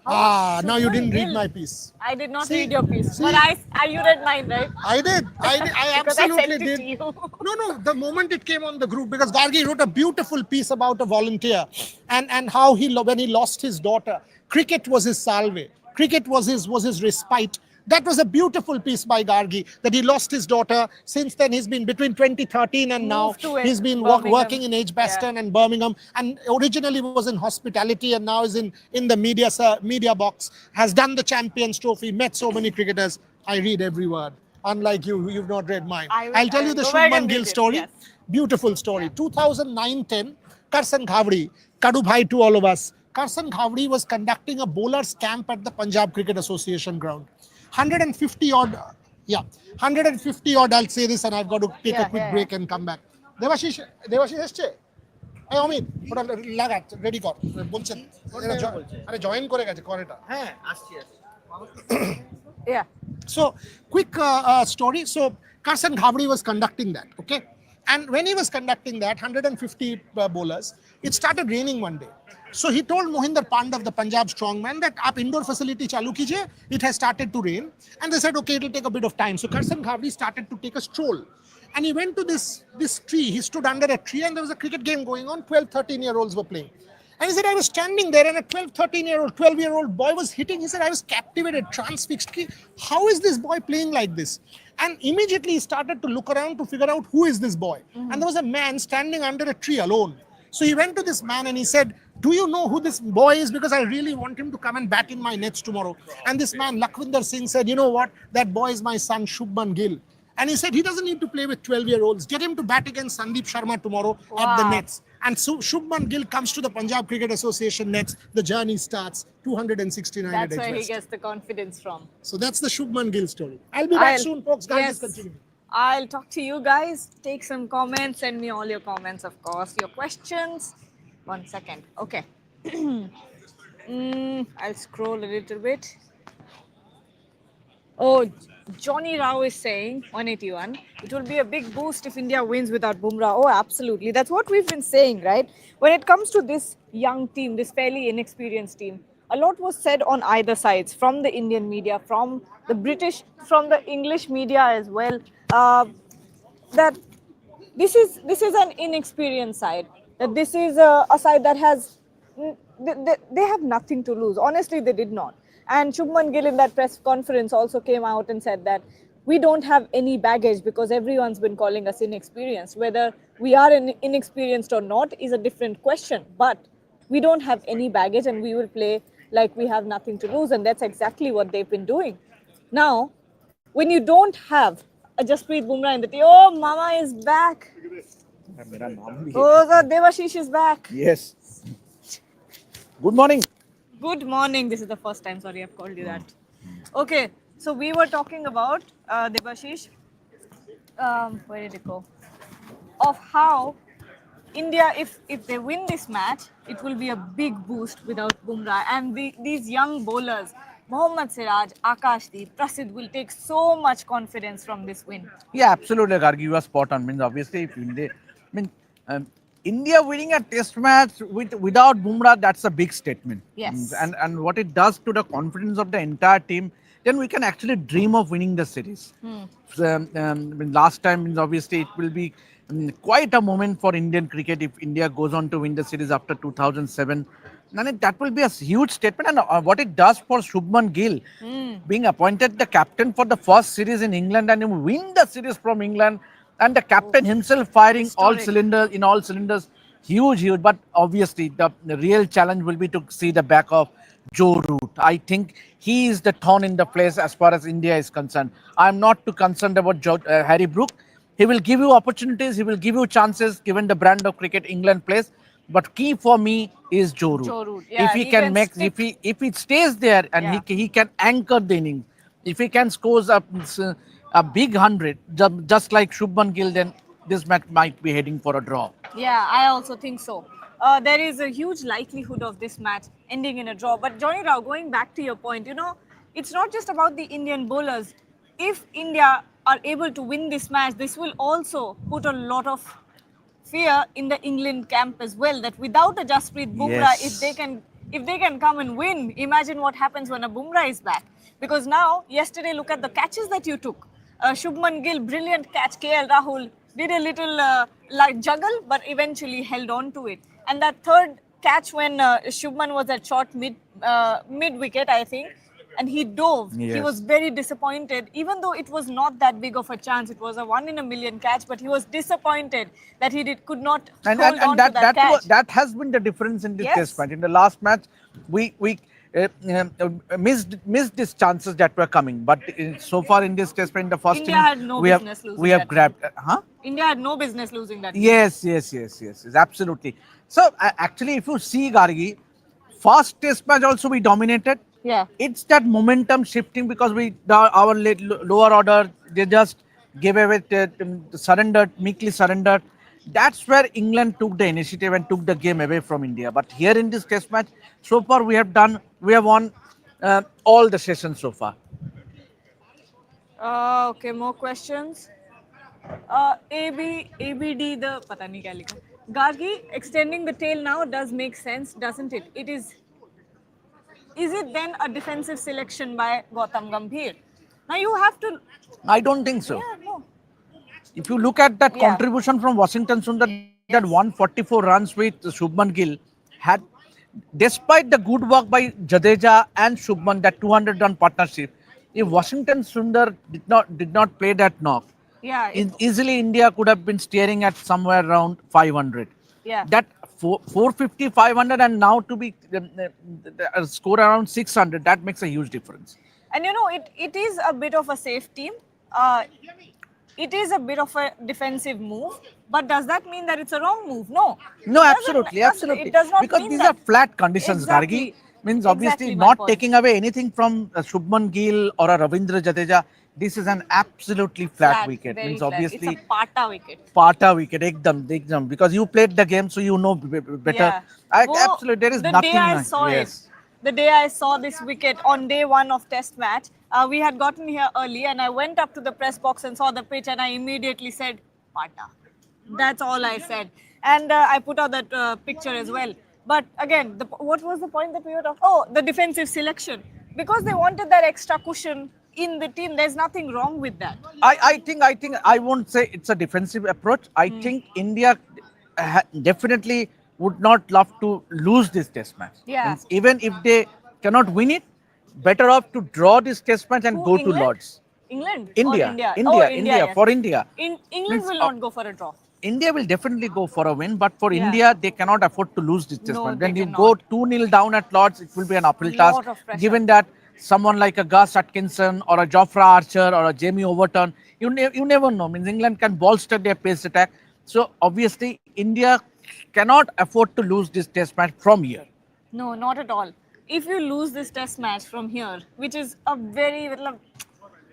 now you Shubman didn't read Gill. my piece I did not See? read your piece, See? but you read mine, right? I did I Because I absolutely sent it did to you. no the moment it came on the group, because Gargi wrote a beautiful piece about a volunteer and how when he lost his daughter, cricket was his salve, cricket was his respite. That was a beautiful piece by Gargi, that he lost his daughter. Since then, he's been between 2013 and now, Moved to he's been Birmingham. working in Edgbaston and Birmingham, and originally was in hospitality and now is in the media box, has done the Champions Trophy, met so many cricketers. I read every word. Unlike you've not read mine. I'll tell you the go back Shubman and Gill read it, story. yes. Beautiful story. 2009-10, Karsan Ghavdi, Kadu Bhai to all of us. Karsan Ghavdi was conducting a bowler's camp at the Punjab Cricket Association ground. 150 odd, I'll say this and I've got to take a quick break and come back. Devashish এসছে? এই অমিত, ওটা লাগা, ready কর, বলছেন। আরে join করে গেছে, কর এটা। হ্যাঁ আসছি Yeah. So, quick story. So, Karsan Ghavdi was conducting that, okay? And when he was conducting that, 150 bowlers, it started raining one day. So, he told Mohinder Pandav, the Punjab strongman, that aap indoor facility chalu kijiye, it has started to rain. And they said, okay, it will take a bit of time. So, Karsan Ghavdi started to take a stroll. And he went to this tree. He stood under a tree and there was a cricket game going on. 12, 13-year-olds were playing. And he said, I was standing there and a 12-year-old boy was hitting. He said, I was captivated, transfixed. How is this boy playing like this? And immediately he started to look around to figure out who is this boy. And there was a man standing under a tree alone. So he went to this man and he said, do you know who this boy is? Because I really want him to come and bat in my nets tomorrow. And this man, Lakhvinder Singh, said, you know what? That boy is my son, Shubman Gill. And he said he doesn't need to play with 12-year-olds. Get him to bat against Sandeep Sharma tomorrow at the nets. And so Shubman Gill comes to the Punjab Cricket Association nets. The journey starts 269 That's at where he Edgbaston. gets the confidence from. So that's the Shubman Gill story. I'll be back soon, folks. Guys, Yes. just continue. I'll talk to you guys. Take some comments. Send me all your comments, of course. Your questions. 1 second. Okay. I'll scroll a little bit. Oh, Johnny Rao is saying, 181, it will be a big boost if India wins without Bumrah. Oh, absolutely. That's what we've been saying, right? When it comes to this young team, this fairly inexperienced team, a lot was said on either sides, from the Indian media, from the British, from the English media as well, that this is an inexperienced side. That this is a side that has, they have nothing to lose. Honestly, they did not. And Shubman Gill in that press conference also came out and said that we don't have any baggage because everyone's been calling us inexperienced. Whether we are inexperienced or not is a different question. But we don't have any baggage and we will play like we have nothing to lose. And that's exactly what they've been doing. Now, when you don't have a Jasprit Bumrah in the team, oh, Mama is back. मेरा नाम भी Oh, God, Devashish is back. yes good morning Good morning. This is the first time. Sorry, I've called you that. Okay, so we were talking about Devashish. Where did it go? Of how India, if they win this match, it will be a big boost without Bumrah. And these young bowlers, Mohammad Siraj, Akash Deep, Prasidh, will take so much confidence from this win. Yeah, absolutely, Gargi. You are spot on. Means obviously, if India winning a test match without Bumrah, that's a big statement. Yes. And what it does to the confidence of the entire team. then we can actually dream of winning the series. Last time, means obviously, it will be quite a moment for Indian cricket if India goes on to win the series after 2007. And that will be a huge statement. And what it does for Shubman Gill, being appointed the captain for the first series in England and him win the series from England, and the captain himself firing all Historic. cylinders in all cylinders, huge. But obviously, the real challenge will be to see the back of Joe Root. I think he is the thorn in the flesh as far as India is concerned. I'm not too concerned about Harry Brook. He will give you opportunities, he will give you chances given the brand of cricket England plays. But key for me is Joe Root. Joe Root, yeah, If he he can can make, stick. if he stays there and Yeah. he can anchor the innings, if he can score a big 100, just like Shubman Gill, then this match might be heading for a draw. Yeah, I also think so. There is a huge likelihood of this match ending in a draw. But Johnny Rao, going back to your point, it's not just about the Indian bowlers. If India are able to win this match, this will also put a lot of fear in the England camp as well. That without a Jasprit Bumrah, Yes. if they can come and win, imagine what happens when a Bumrah is back. Because now, yesterday, look at the catches that you took. Shubman Gill, brilliant catch. KL Rahul did a little like juggle, but eventually held on to it. And that third catch when Shubman was at short mid wicket, I think, and he dove. He Yes. was very disappointed, even though it was not that big of a chance. It was a 1 in a million catch, but he was disappointed that he could not And, hold on to that catch. that has been the difference in this Yes. test match. In the last match, we missed these chances that were coming. But so far in this test match, in the first India innings, had no we have business losing we have that grabbed. India had no business losing that. Yes, absolutely. So actually, if you see Gargi, first test match also we dominated. Yeah. It's that momentum shifting because our lower order, they just gave away, meekly surrendered. That's where England took the initiative and took the game away from India. But here in this test match, so far we have won all the sessions so far. Okay, more questions. ABD, the pata nahi kya likha. Gargi, extending the tail now does make sense, doesn't it? Is it then a defensive selection by Gautam Gambhir? Now you have to. I don't think so. Yeah, no. If you look at that Yeah. contribution from Washington Sundar, that 144 runs with Shubman Gill had, despite the good work by Jadeja and Shubman, that 200-run partnership, if Washington Sundar did not play that knock, Yeah. easily India could have been steering at somewhere around 500. Yeah. That 450, 500, and now to be score around 600, that makes a huge difference. And it is a bit of a safe team. It is a bit of a defensive move, but does that mean that it's a wrong move? No. No, It doesn't- absolutely. It does not Because mean these that. are flat conditions, Exactly. Gargi. Means obviously Exactly my not point. taking away anything from Shubman Gill or a Ravindra Jadeja. This is an absolutely flat wicket. Very Means flat. obviously It's a pata wicket. Pata wicket, ekdam, because you played the game, so you know better. Yeah. Absolutely, there is the nothing. day I saw Yes. it, the day I saw this wicket on day one of Test match, we had gotten here early, and I went up to the press box and saw the pitch, and I immediately said, "Pata." That's all I said, and I put out that picture as well. But again, what was the point that we were talking? Oh, the defensive selection, because they wanted that extra cushion in the team. There's nothing wrong with that. I think I won't say it's a defensive approach. I think India definitely would not love to lose this test match. Yeah. Means even if they cannot win it, better off to draw this test match and Who, go England? to Lords. England. Or India, India. India, Oh, India, yes. for India. England Means, will not go for a draw. India will definitely go for a win, but for Yeah. India, they cannot afford to lose this test No, match. they When you cannot. go 2-0 down at Lords, it will be an uphill Lot of task. pressure. Given that someone like a Gus Atkinson or a Jofra Archer or a Jamie Overton, you never know. Means England can bolster their pace attack. So obviously, India cannot afford to lose this test match from here. No, not at all. If you lose this test match from here, which is a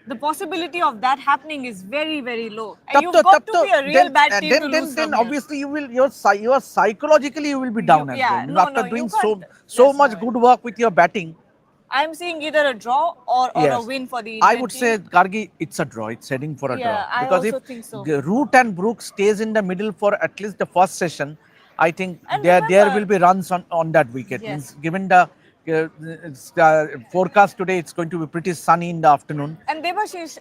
the possibility of that happening is very, very low. And you've got to be a real bad team to lose then from here. obviously you're psychologically you will be down as yeah, well. no, After no, doing you so can't- so that's much right. good work with your batting, I'm seeing either a draw or a yes. win for the I Indian would team. say, Gargi, it's a draw. It's heading for a Yeah, draw. I Because also if think so. Root and Brooks stays in the middle for at least the first session, I think And there remember- will be runs on that wicket. Yes. Means given the forecast today, it's going to be pretty sunny in the afternoon. And Debashish,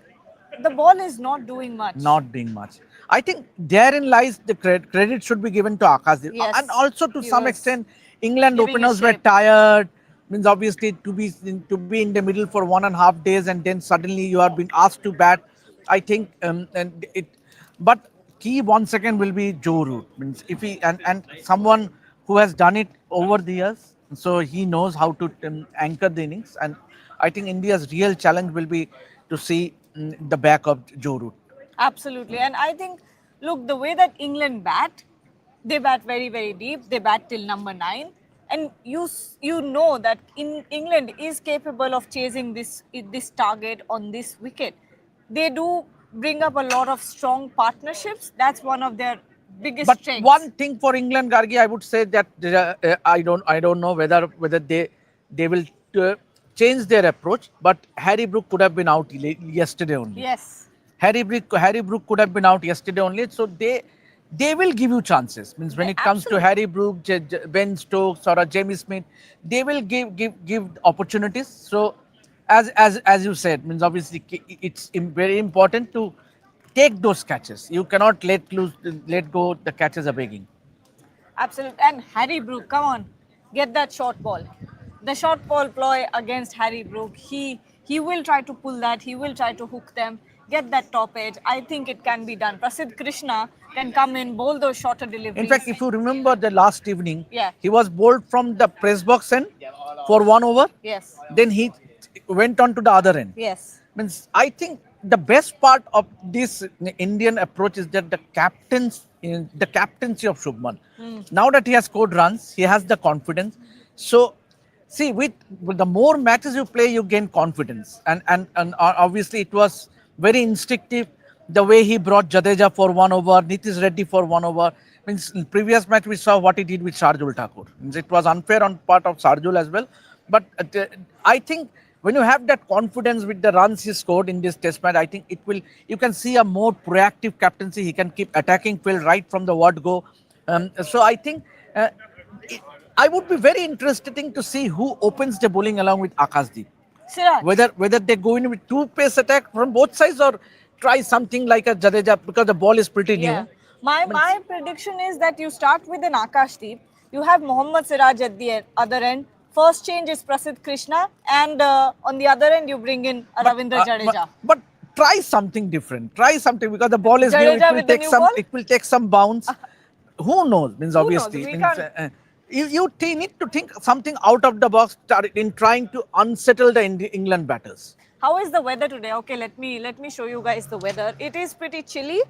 the ball is not doing much. Not doing much. I think therein lies the credit should be given to Akash Deep. Yes, And also to he some was extent, England giving a openers were shape. tired. Means obviously to be in the middle for 1.5 days and then suddenly you are being asked to bat. I think but key once again will be Joe Root. Means if he and someone who has done it over the years, so he knows how to anchor the innings. And I think India's real challenge will be to see the back of Joe Root. Absolutely. And I think, look, the way that England bat, they bat very, very deep. They bat till number 9. And you know that England is capable of chasing this target on this wicket. They do bring up a lot of strong partnerships. That's one of their biggest But strengths. one thing for England, Gargi, I would say that I don't know whether they will change their approach. But Harry Brook could have been out yesterday only. Yes. Harry Brook could have been out yesterday only. So they will give you chances. Means when it comes to Harry Brook, Ben Stokes or Jamie Smith, they will give opportunities. So as you said, means obviously it's very important to take those catches. You cannot let go the catches are begging. Absolutely. And Harry Brook, come on, get that short ball. The short ball ploy against Harry Brook, he will try to pull that. He will try to hook them, get that top edge. I think it can be done. Prasidh Krishna can come in, bowl those shorter deliveries. In fact, if you remember the last evening, Yeah. he was bowled from the press box end for 1 over. Yes. Then he went on to the other end. Yes. Means I think the best part of this Indian approach is that the captaincy of Shubman. Now that he has scored runs, he has the confidence. So see, with the more matches you play, you gain confidence. And obviously it was very instinctive the way he brought Jadeja for 1 over, Nitish Reddy for 1 over. Means in previous match we saw what he did with Shardul Thakur. Means it was unfair on part of Shardul as well. But I think when you have that confidence with the runs he scored in this test match, I think you can see a more proactive captaincy. He can keep attacking field right from the word go. So I think I would be very interesting to see who opens the bowling along with Akash Deep. Siraj. Whether they go in with 2 pace attack from both sides or try something like a Jadeja because the ball is pretty Yeah. new. My prediction is that you start with an Akash Deep. You have Mohammad Siraj at the other end. First change is Prasidh Krishna, and on the other end you bring in Ravindra Jadeja. But try something different. Try something because the ball is new. Jadeja with the new ball? It will take some bounce. Who knows? Means Who obviously. knows? We Means, can't- you need to think something out of the box in trying to unsettle the England batters. How is the weather today? Okay, let me show you guys the weather. It is pretty chilly.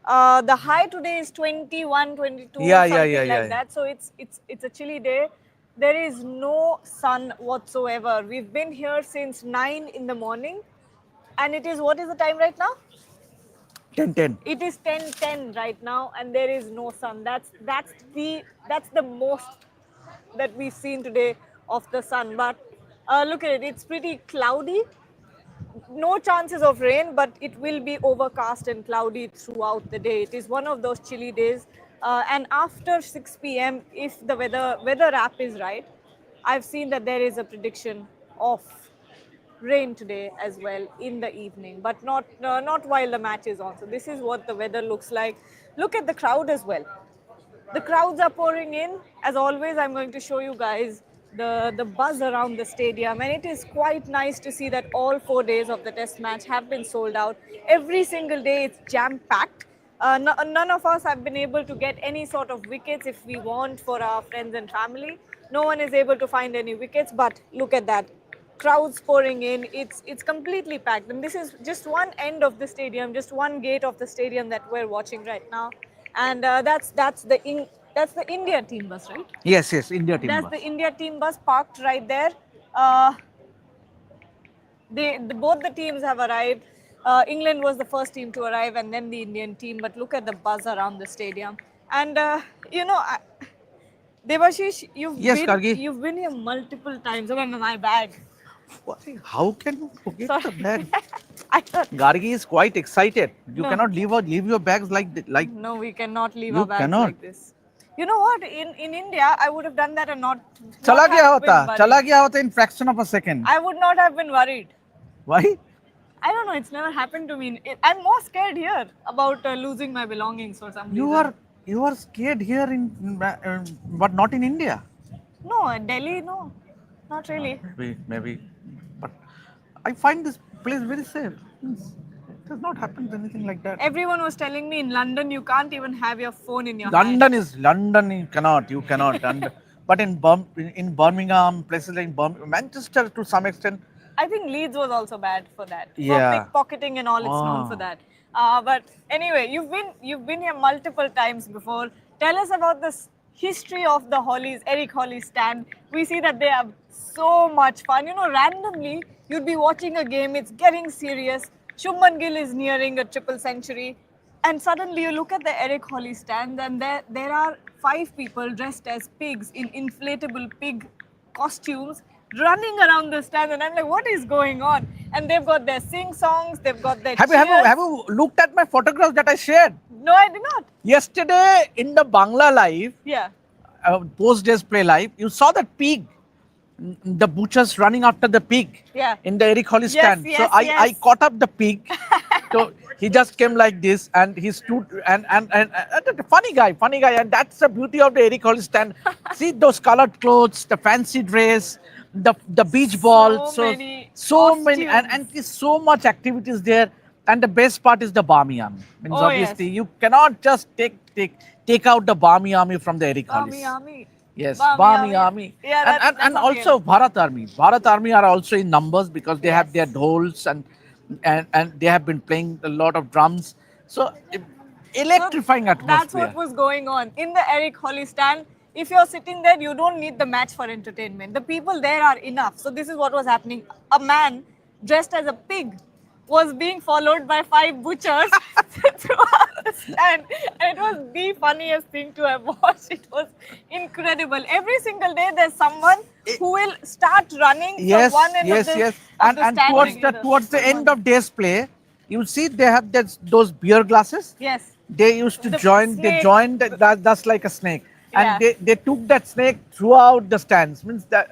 The high today is 21, 22, something like that. So it's a chilly day. There is no sun whatsoever. We've been here since 9 in the morning, and it is, what is the time right now? 10-10. It is 10:10 right now, and there is no sun. That's the most that we've seen today of the sun. But look at it; it's pretty cloudy. No chances of rain, but it will be overcast and cloudy throughout the day. It is one of those chilly days. And after 6 p.m., if the weather app is right, I've seen that there is a prediction of rain today as well in the evening, but not while the match is on. So this is what the weather looks like. Look at the crowd as well. The crowds are pouring in. As always, I'm going to show you guys the buzz around the stadium, and it is quite nice to see that all 4 days of the test match have been sold out. Every single day it's jam-packed. None of us have been able to get any sort of wickets if we want for our friends and family. No one is able to find any wickets, but look at that. Crowds pouring in. It's completely packed, and this is just one end of the stadium, just one gate of the stadium that we're watching right now. And that's the India team bus, right? Yes, India team. That's the India team bus parked right there. Both the teams have arrived. England was the first team to arrive, and then the Indian team. But look at the buzz around the stadium. And Debashish, you've been here multiple times. Oh, my bag. How can you forget Sorry. the bag? I thought, Gargi is quite excited. You No. cannot leave your bags like no, we cannot leave You our bags cannot. like this. You know what? In India, I would have done that and not. Chala not gaya have hota. been worried. Chala gaya hota in fraction of a second. I would not have been worried. Why? I don't know. It's never happened to me. I'm more scared here about losing my belongings for some reason. You are scared here but not in India. No, Delhi, no, not really. Maybe, but I find this place very safe. It has not happened anything like that. Everyone was telling me in London you can't even have your phone in your London hand. is London. You cannot. But in Birmingham, places like Manchester to some extent. I think Leeds was also bad for that. Yeah. For pickpocketing and all, it's known for that. But anyway, you've been here multiple times before. Tell us about this history of the Hollies, Eric Hollies stand. We see that they have so much fun. You know, randomly you'd be watching a game, it's getting serious. Shubman Gill is nearing a triple century, and suddenly you look at the Eric Hollies stand, and there are 5 people dressed as pigs in inflatable pig costumes running around the stand, and I'm like, what is going on? And they've got their sing songs, they've got their Have cheers. you looked at my photographs that I shared No, I did not. yesterday in the Bangla live? Yeah. Post days play live, you saw that pig, the butchers running after the pig Yeah. in the Eric Hollies Yes, stand. yes, So I yes. caught up the pig. So he just came like this and he stood and funny guy, and that's the beauty of the Eric Hollies stand. See those colored clothes, the fancy dress, the beach ball, So many and there's so much activities there. And the best part is the Barmy Army. Means Oh, obviously yes. you cannot just take out the Barmy Army from the Eric Barmy Hollies. Army. Yes, Barmy Barmy Army. Army. Yeah, and that's also Bharat Army. Bharat Army are also in numbers because they have their Yes. dhols and they have been playing a lot of drums. So electrifying That's atmosphere. what was going on. In the Eric Holly stand, if you're sitting there, you don't need the match for entertainment. The people there are enough. So this is what was happening. A man dressed as a pig was being followed by 5 butchers throughout the stand. And it was the funniest thing to have watched. It was incredible. Every single day there's someone who will start running Yes, from one end yes, of the, yes. of the And stand towards the end of day's play, you see they have those beer glasses. Yes. They used to The join. They snake. joined that's like a snake, Yeah. and they took that snake throughout the stands. Means that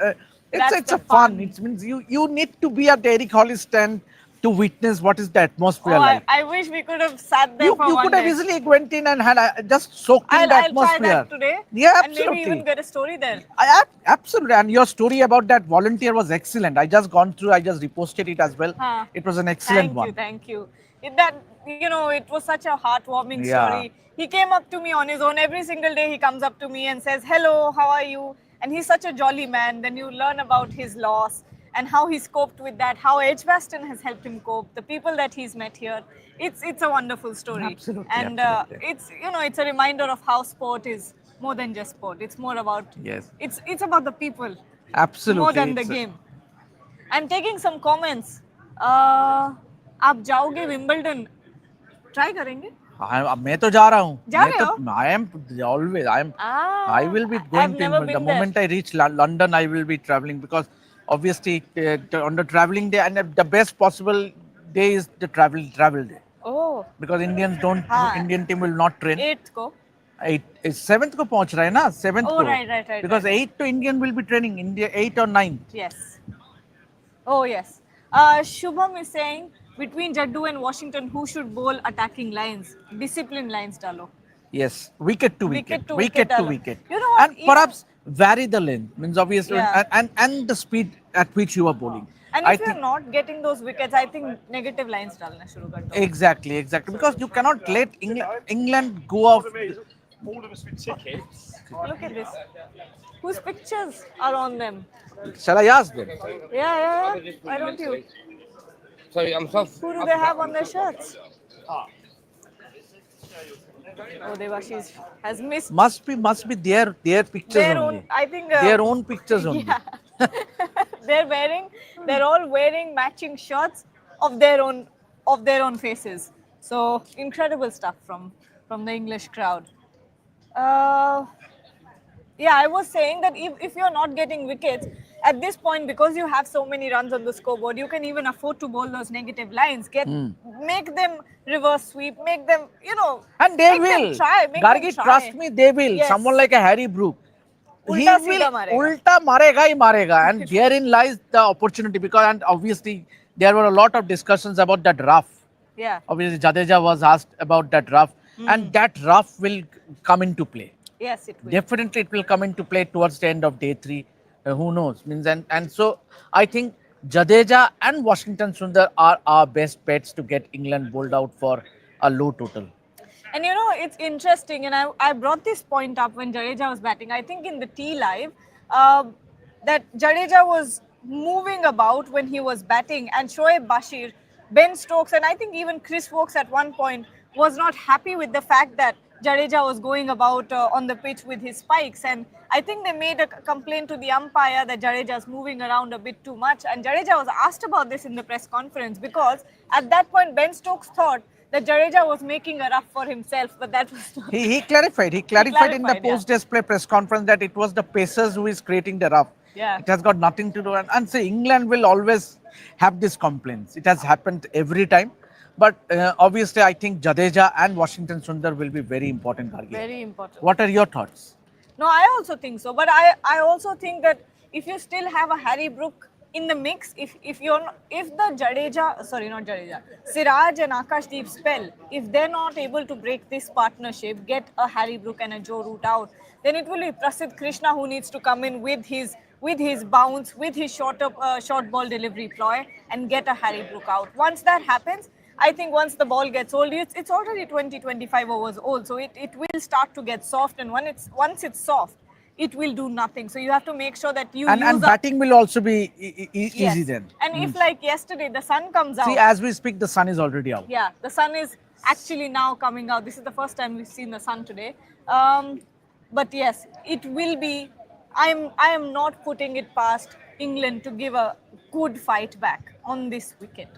That's it's the a fun. fun. It means you need to be at the Eric Hollies stand to witness what is the atmosphere Oh, like. I wish we could have sat there You for one could have day. easily went in and had just soaked in the I'll try atmosphere. that today. Yeah, And absolutely. maybe even get a story there. Absolutely. And your story about that volunteer was excellent. I just gone through. I just reposted it as well. Huh. It was an excellent one. Thank you. It was such a heartwarming Yeah. story. He came up to me on his own. Every single day he comes up to me and says, "Hello, how are you?" And he's such a jolly man. Then you learn about his loss and how he's coped with that, how Edgbaston has helped him cope, the people that he's met here. It's a wonderful story. Absolutely, And absolutely. it's a reminder of how sport is more than just sport. It's more about Yes. It's about the people Absolutely. more than the It's a- game. I'm taking some comments. आप जाओगे Wimbledon try करेंगे मैं तो जा रहा हूँ. जा रहे हो? I am always. I will be I've going to never the been moment I reach London. I will be traveling because obviously on the traveling day and the best possible day is the travel day oh because हाँ. Indian team will not train. 8th को 7th को पहुंच रहा है ना 7th Oh, को right, because right. 8th to Indian will be training India 8th or 9th. yes oh yes Shubham is saying between Jaddu and Washington who should bowl attacking lines disciplined lines डालो Yes, wicket to wicket, Wicket to wicket. You know what, and perhaps vary the length means obviously Yeah. and the speed at which you are bowling. and I if you're think not getting those wickets I think negative lines डालना शुरू कर दो exactly because you cannot let England go off. All of us with tickets. look at this whose pictures are on them Shall I ask them? yeah why don't you Sorry, I'm so. who do they have on their shirts oh Devashish has missed Must be their pictures their only. own I think Their own pictures only. yeah. they're all wearing matching shirts of their own faces so incredible stuff from the English crowd yeah I was saying that if you're not getting wickets at this point, because you have so many runs on the scoreboard, you can even afford to bowl those negative lines. Make them reverse sweep, make them, And they make them will. try. Make them Gargi, try. trust me, they will. Yes. Someone like a Harry Brook. He Ulta will seedha marega. ulta marega hi marega. And therein lies the opportunity because, and obviously, there were a lot of discussions about that rough. Yeah. Obviously, Jadeja was asked about that rough, and that rough will come into play. Yes, it will. Definitely, it will come into play towards the end of day 3. Who knows? And so I think Jadeja and Washington Sundar are our best bets to get England bowled out for a low total. And it's interesting, and I brought this point up when Jadeja was batting. I think in the T Live, that Jadeja was moving about when he was batting, and Shoaib Bashir, Ben Stokes, and I think even Chris Wokes at one point was not happy with the fact that Jadeja was going about on the pitch with his spikes. And I think they made a complaint to the umpire that Jadeja is moving around a bit too much. And Jadeja was asked about this in the press conference because at that point, Ben Stokes thought that Jadeja was making a rough for himself, but that was not. He clarified. He clarified in the clarified, yeah. post-display press conference that it was the pacers who is creating the rough. Yeah. It has got nothing to do. And say England will always have these complaints. It has happened every time. But obviously, I think Jadeja and Washington Sundar will be very important. Gargi. Very important. What are your thoughts? No, I also think so. But I also think that if you still have a Harry Brook in the mix, if the Jadeja, sorry, not Jadeja, Siraj and Akash Deep spell, if they're not able to break this partnership, get a Harry Brook and a Joe Root out, then it will be Prasidh Krishna who needs to come in with his bounce, with his short ball delivery ploy and get a Harry Brook out. Once that happens, I think once the ball gets old, it's already 20-25 overs old, so it will start to get soft, and once it's soft, it will do nothing. So you have to make sure that you use and batting will also be easy yes. then. And if like yesterday the sun comes out. See, as we speak, the sun is already out. Yeah, the sun is actually now coming out. This is the first time we've seen the sun today. But yes, it will be. I am not putting it past England to give a good fight back on this wicket.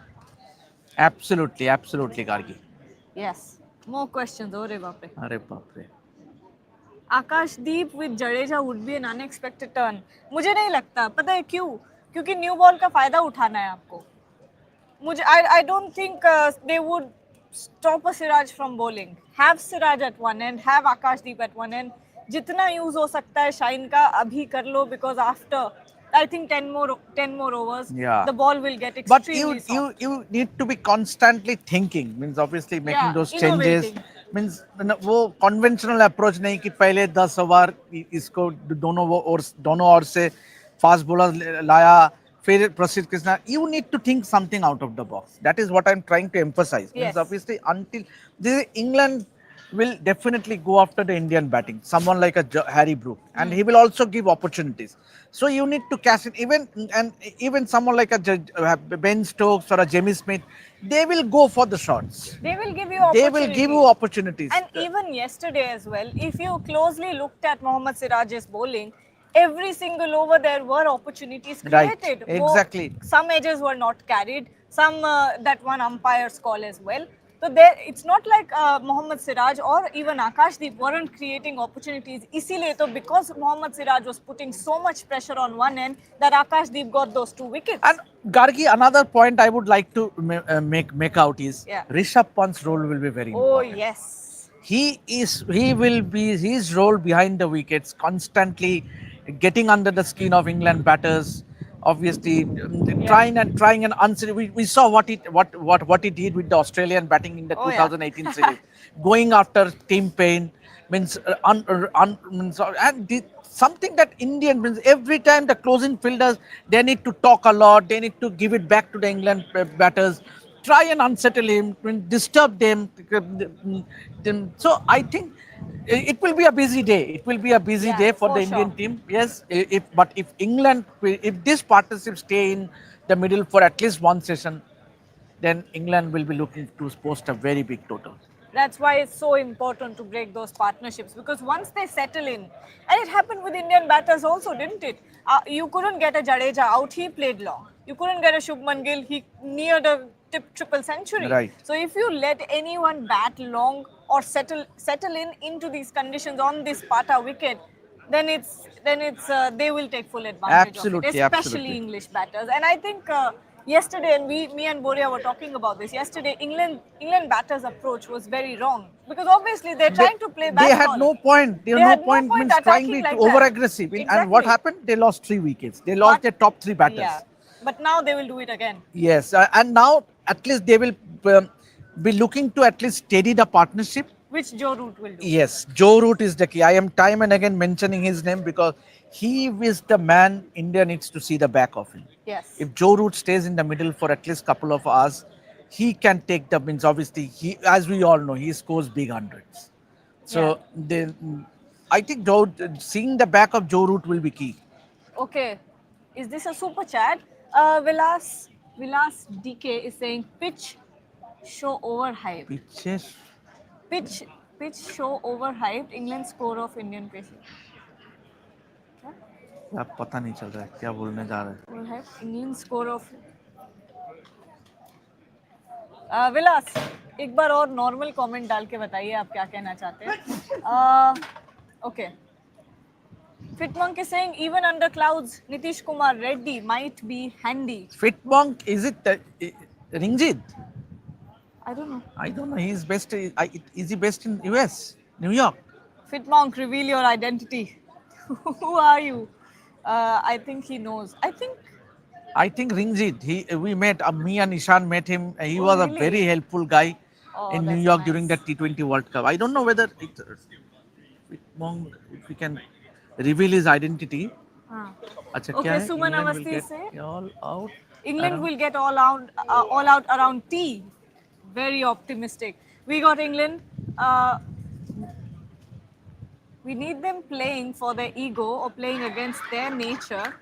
Absolutely, absolutely, Gargi. Yes. More questions. Ore baapre. Arre baapre. Akash Deep with Jadeja would be an unexpected turn. मुझे नहीं लगता. पता है क्यों? क्योंकि new ball का फायदा उठाना है आपको. I don't think they would stop a Siraj from bowling. Have Siraj at one end, have Akash Deep at one end. जितना यूज हो सकता है शाइन का अभी कर लो, because after I think 10 more overs, yeah, the ball will get but extremely soft. you need to be constantly thinking, means obviously making Yeah, those changes, innovating. means वो conventional approach नहीं कि पहले 10 over इसको दोनों ओर से fast bowler लाया फिर प्रसिद्ध Krishna. You need to think something out of the box. That is what I'm trying to emphasize. Yes. Means obviously until England will definitely go after the Indian batting, someone like a Harry Brook, and he will also give opportunities. So you need to cash in. Even someone like a Ben Stokes or a Jamie Smith, they will go for the shots. They will give you They opportunities. will give you opportunities. And even yesterday as well, if you closely looked at Mohammad Siraj's bowling, every single over there were opportunities created. Right, exactly. Some edges were not carried, some that one umpire's call as well. So there, it's not like Mohammad Siraj or even Akash Deep weren't creating opportunities. Isliye to because Mohammad Siraj was putting so much pressure on one end that Akash Deep got those 2 wickets. And Gargi, another point I would like to make out is Rishabh Pant's role will be very important. Oh yes. He will be his role behind the wickets, constantly getting under the skin of England batters. Obviously, trying and answering. We saw what he did with the Australian batting in the 2018 series, going after Tim Payne, means something that Indian means every time the closing fielders, they need to talk a lot, they need to give it back to the England batters, try and unsettle him, disturb them. So I think it will be a busy day. It will be a busy day for the Indian team. Yes, but if this partnership stay in the middle for at least one session, then England will be looking to post a very big total. That's why it's so important to break those partnerships, because once they settle in, and it happened with Indian batters also, didn't it? You couldn't get a Jadeja out, he played long. You couldn't get a Shubman Gill, he neared a triple century. Right. So if you let anyone bat long or settle in into these conditions on this Pata wicket, then it's they will take full advantage Absolutely, of it, especially absolutely. English batters. And I think yesterday, and me and Boria were talking about this yesterday. England batters' approach was very wrong because obviously they're trying to play They bat had ball. no point. There They no had no point point means trying to attacking be like over that. aggressive. And what Exactly. happened? They lost 3 wickets. They lost But- their top 3 batters. Yeah, but now they will do it again. Yes, and now at least they will be looking to at least steady the partnership. Which Joe Root will do. Yes, Joe Root is the key. I am time and again mentioning his name because he is the man India needs to see the back of him. Yes. If Joe Root stays in the middle for at least couple of hours, he can take the means. Obviously, he, as we all know, he scores big hundreds. So I think seeing the back of Joe Root will be key. Okay, is this a super chat? Vilas DK is saying pitch show overhyped. Pitches. Pitch show overhyped. England score of Indian pacing. अब पता नहीं चल रहा है क्या बोलने जा रहे हैं. Overhyped. England score of. विलास एक बार और नॉर्मल कमेंट डाल के बताइए आप क्या कहना चाहते हैं. Okay. Fitmonk is saying even under clouds, Nitish Kumar Reddy might be handy. Fitmonk, is it Ringjit? I don't know. I don't know. He's best. Is he best in US, New York? Fitmonk, reveal your identity. Who are you? I think he knows. I think Ringjit. We met. Me and Ishan met him. He Oh, was a really? very helpful guy in New that's York nice. during the T20 World Cup. I don't know whether Fitmonk, if we can reveal his identity. अच्छा, Okay, क्या है? Suman England will Awasthi get say- all out. England will get all out around T. Very optimistic. We got England. We need them playing for their ego or playing against their nature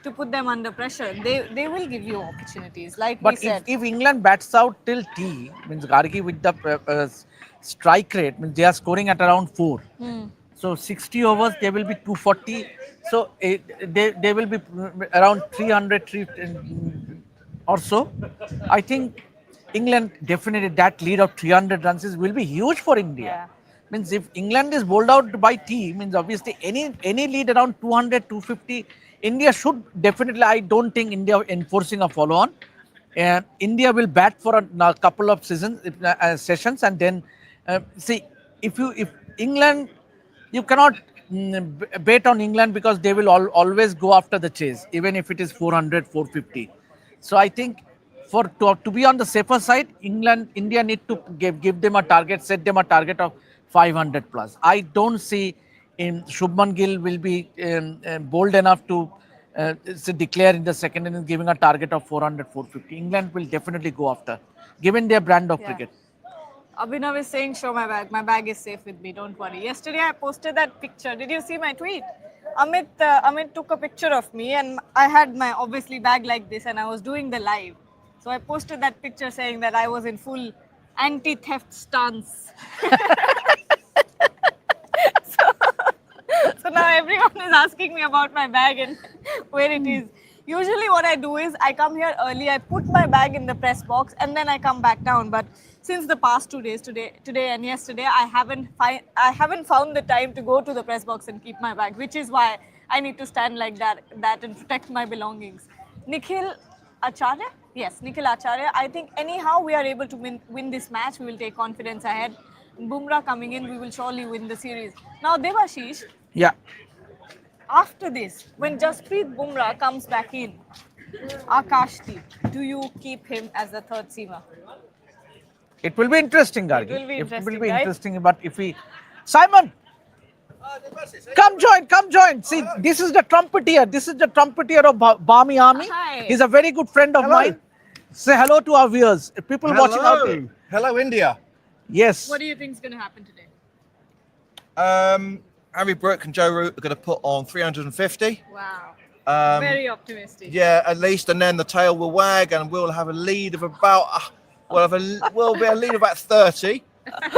to put them under pressure. They will give you opportunities, like But we said. if England bats out till T, means Gargi with the strike rate, means they are scoring at around 4. So 60 overs, they will be 240. So they will be around 300 or so. I think England definitely that lead of 300 runs will be huge for India. Yeah. Means if England is bowled out by T, means obviously any lead around 200, 250, India should definitely. I don't think India enforcing a follow on. India will bat for a couple of sessions, and then see if England, you cannot bet on England because they will always go after the chase, even if it is 400, 450. So I think to be on the safer side, India need to give them a target, set them a target of 500 plus. I don't see Shubman Gill will be bold enough to declare in the second innings giving a target of 400, 450. England will definitely go after, given their brand of cricket. Abhinav is saying, show my bag. My bag is safe with me. Don't worry. Yesterday I posted that picture. Did you see my tweet? Amit took a picture of me, and I had my obviously bag like this, and I was doing the live. So I posted that picture saying that I was in full anti-theft stance. So now everyone is asking me about my bag and where it is. Usually what I do is I come here early, I put my bag in the press box, and then I come back down. But since the past 2 days, today and yesterday, I haven't found the time to go to the press box and keep my bag, which is why I need to stand like that and protect my belongings. Nikhil Acharya? Yes, Nikhil Acharya. I think anyhow we are able to win this match. We will take confidence ahead. Bumrah coming in, we will surely win the series. Now, Devashish, Yeah. after this, when Jasprit Bumrah comes back in, Akash Deep, do you keep him as the third seamer? It will be interesting, Gargi. It will be interesting, right? interesting, but if we... Simon! Come join. See, this is the trumpeter of Barmy Army. Hi. He's a very good friend of mine. Say hello to our viewers. People watching out there. Hello, India. Yes. What do you think is going to happen today? Harry Brook and Joe Root are going to put on 350. Wow. Very optimistic. Yeah, at least, and then the tail will wag, and we'll have a lead of about we'll be a lead of about 30,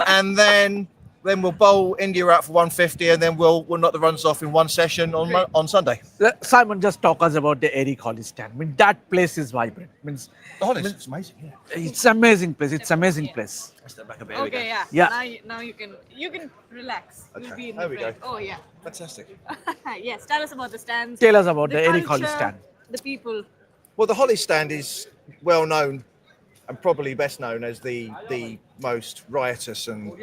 and then Then we'll bowl India out for 150, and then we'll knock the runs off in one session on Sunday. Simon, just talk us about the Eric Hollies stand. I mean, that place is vibrant. Means The Hollies, it's amazing. Yeah. it's amazing place. It's amazing place. Step back a bit. Here we go. Okay, yeah. Yeah. Now you can relax. You'll Okay, be in there the we go. frame. Oh yeah. Fantastic. Yes. Tell us about the stands. Tell us about the Eric Hollies culture, stand. The people. Well, the Hollies stand is well known and probably best known as the most riotous and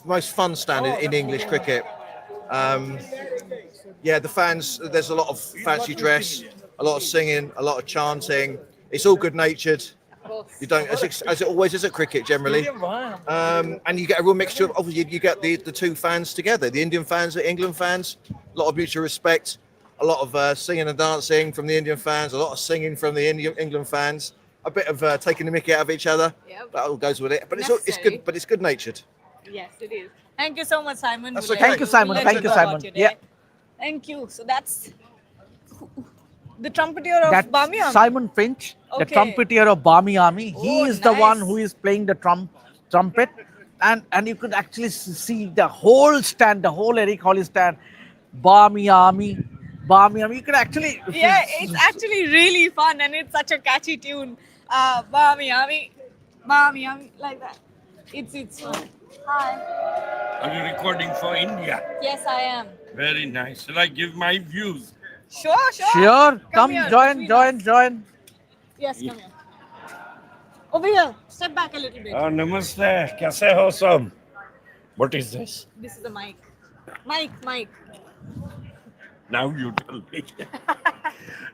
most fun stand in English cricket. Yeah, the fans. There's a lot of fancy dress, a lot of singing, a lot of chanting. It's all good natured. You don't, as it always is at cricket generally, and you get a real mixture. Obviously, you get the two fans together, the Indian fans, the England fans. A lot of mutual respect, a lot of singing and dancing from the Indian fans, a lot of singing from the England fans. A bit of taking the mickey out of each other. Yep. That all goes with it, but it's Necessary. good. But it's good natured. Yes, it is. Thank you so much, Simon. That's We'll okay. let Thank you, Simon. we'll let Thank you, go about Simon. your Yeah. day. Thank you. So that's the trumpeter of That's Barmy Army. Simon Finch, the Okay. trumpeter of Barmy Army. He Oh, is the one nice. who is playing the trumpet, and you could actually see the whole stand, the whole Eric Hollies stand, Barmy Army. You could actually Yeah, it's actually really fun and it's such a catchy tune. Barmy Army, like that. It's fun. Hi. Are you recording for India? Yes, I am. Very nice. Shall I give my views? Sure. Sure, come here, join. Yes, come here. Over here. Step back a little bit. Namaste. Kaise ho sab? What is this? This is the mic. Mic. Now you tell me.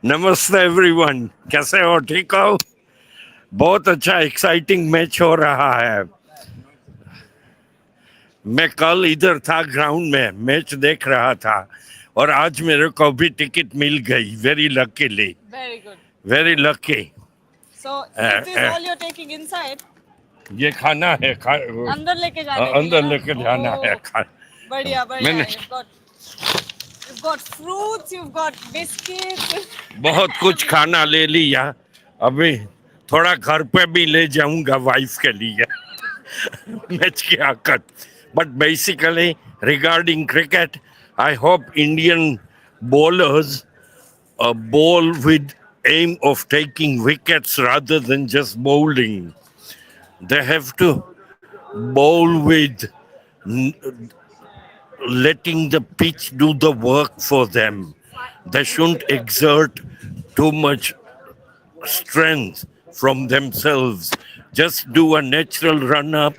Namaste everyone. कैसे हो ठीक हो? बहुत अच्छा exciting match हो रहा है. मैं कल इधर था ग्राउंड में मैच देख रहा था और आज मेरे को भी टिकट मिल गई. Very luckily. Very good. Very lucky. So, is this all you're taking inside? ये खाना है. अंदर लेके जाने के लिए अंदर ना? लेके जाना है. Oh, बढ़िया. मैंने- You've got fruits, you've got biscuits. बहुत कुछ खाना ले लिया. अभी थोड़ा घर पे भी ले जाऊंगा वाइफ के लिए मैच के आकर. But basically regarding cricket, I hope Indian bowlers bowl with aim of taking wickets rather than just bowling. They have to bowl with letting the pitch do the work for them. They shouldn't exert too much strength from themselves. Just do a natural run up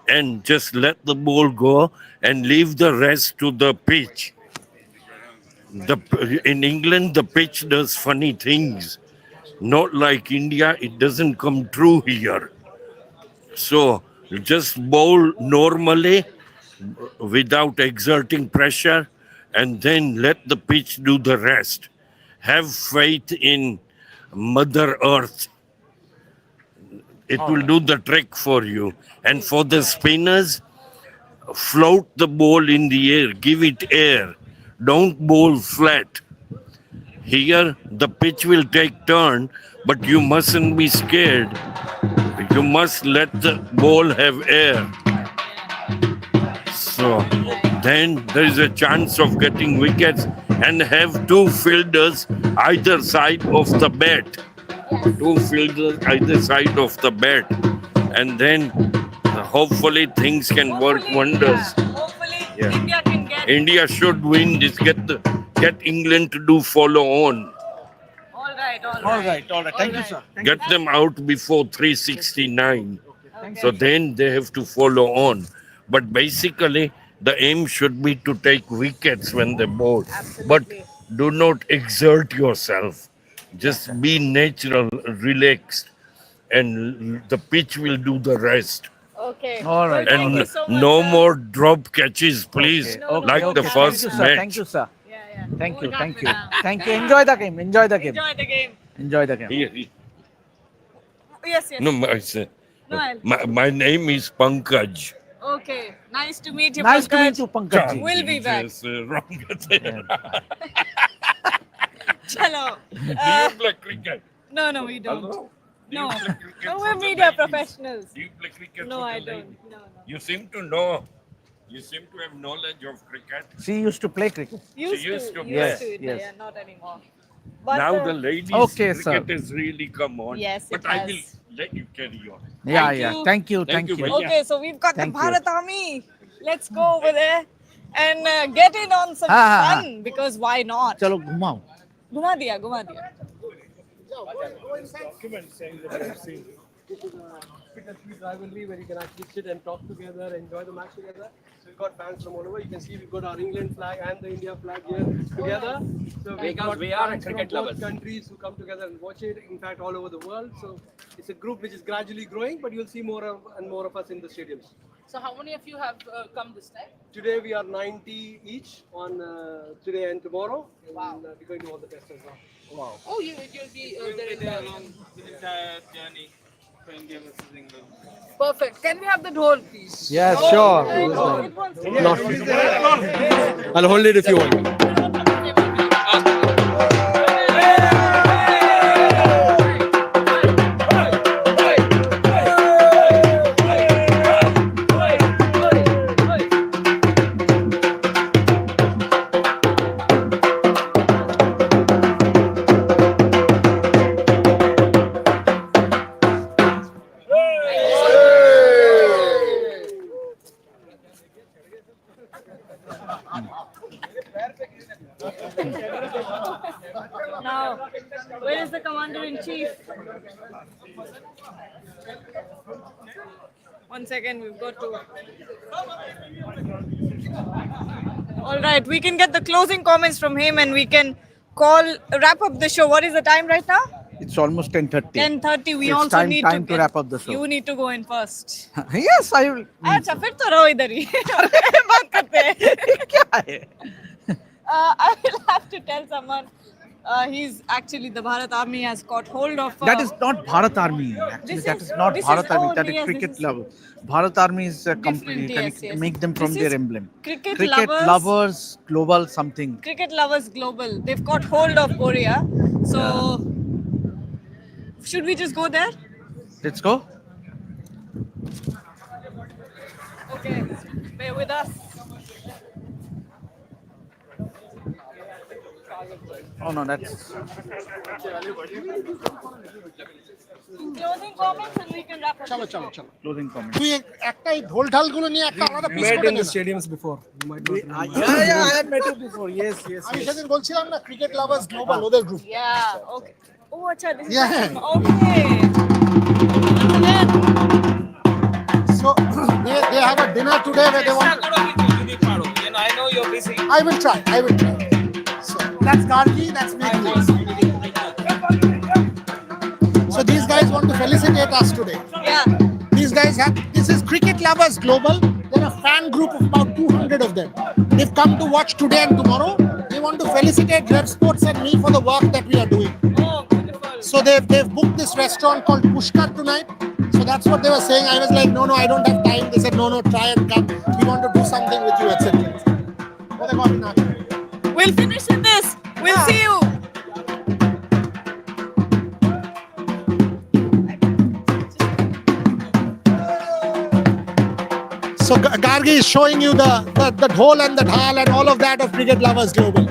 and just let the ball go and leave the rest to the pitch. In England, the pitch does funny things. Not like India, it doesn't come true here. So just bowl normally without exerting pressure and then let the pitch do the rest. Have faith in Mother Earth. It will do the trick for you. And for the spinners, float the ball in the air, give it air. Don't bowl flat. Here, the pitch will take turn, but you mustn't be scared. You must let the ball have air. So then there is a chance of getting wickets, and have two fielders either side of the bat. Two fielders either side of the bat. And then hopefully things can work wonders. Yeah. Hopefully Yeah. India can get. India should win this, get England to do follow on. All right. All right. Thank you, sir. Get them out before 369. So then they have to follow on. But basically, the aim should be to take wickets when they bowl. But do not exert yourself. Just be natural, relaxed, and the pitch will do the rest. Okay. All right. Well, thank And you so much, no sir. more drop catches, please, Okay, like the first Thank you, sir. match. Thank you, sir. Yeah. Thank you. Good Thank luck you. with that. Thank you. Enjoy the game. Enjoy the game. Here- Yes. No, Noel. my name is Pankaj. Okay. Nice to meet you. Nice to Pankaj. meet you, Pankaj. ji. We'll be back. Yes, wrong. Chalo. Do you play cricket? No, we don't. Hello? No, you play cricket no, for we're the media ladies? professionals. Do you play cricket No, for I the don't. ladies? No, no. You seem to know. You seem to have knowledge of cricket. She used to play cricket. Used used to, to used play. to, Yes. yeah, not anymore. But Now the ladies Okay, sir. cricket has really come on. Yes, but it I has. will let you carry on. Yeah, Thank yeah. you. Thank you. Thank Thank you, you. Bhaiya. Okay, so we've got Thank the you. Bharat Army. Let's go over there and get in on some Ha, ha, ha. fun because why not? Chalo, ghumao. Ghuma diya, ghuma diya. Document saying that we have seen. This is a fitness rivalry where you can actually sit and talk together, enjoy the match together. So we've got fans from all over. You can see we've got our England flag and the India flag here together. So we've got we are fans cricket from both lovers. countries who come together and watch it. In fact, all over the world. So it's a group which is gradually growing, but you'll see more and more of us in the stadiums. So how many of you have come this time? Today we are 90 each on today and tomorrow. Wow. And we're going to all the testers now. Oh, you'll be there in the journey for India versus England. Perfect. Can we have the dhol, please? Yes, Oh, sure. it wants- I'll hold it if you want. Now, where is the commander in chief? 1 second, we've got to. All right, we can get the closing comments from him and we can wrap up the show. What is the time right now? It's almost 10:30. 10:30. We It's also time- need time to to wrap up the show. You need to go in first. Yes, I will. अच्छा फिर तो रहो इधर ही बात करते हैं क्या है? I will have to tell someone he's actually the Bharat Army has got hold of That is not Bharat Army. Actually, This that is- is not this Bharat is- Army. oh, That is yes, this cricket is level. Bharat Army is a company. You Different, can yes, yes. make them from This their is emblem. cricket lovers, lovers- global something. Cricket Lovers Global. They've got hold of Korea. So should we just go there? Let's go. Okay, bear with us. Oh no, that's Closing comments and we can wrap up. চলো the চলো show. চলো closing comment. তুই একটা এই ঢোল ঢাল গুলো নিয়ে একটা আলাদা পিস Met করে in নে the না। stadiums before. You might not remember. Yeah, I have met you before. Yes, yes. আমি সেদিন বলছিলাম না ক্রিকেট লাভার্স গ্লোবাল ওদের group Yeah, okay. Oh, acha, this is Yeah. the team. Okay. Once again, so they have a dinner today where they want I know you're busy. I will try so that's Gargi, that's me. So these guys want to felicitate us today. yeah. These guys this is Cricket Lovers Global. They're a fan group of about 200 of them. They've come to watch today and tomorrow. They want to felicitate Rev Sports and me for the work that we are doing. Oh, beautiful. So they've booked this restaurant called Pushkar tonight. So that's what they were saying. I was like, no, I don't have time. They said, no, try and come. We want to do something with you, etc. What they got in our- We'll finish with this. We'll see you. So Gargi is showing you the dhol and the dhal and all of that of Cricket Lovers Global.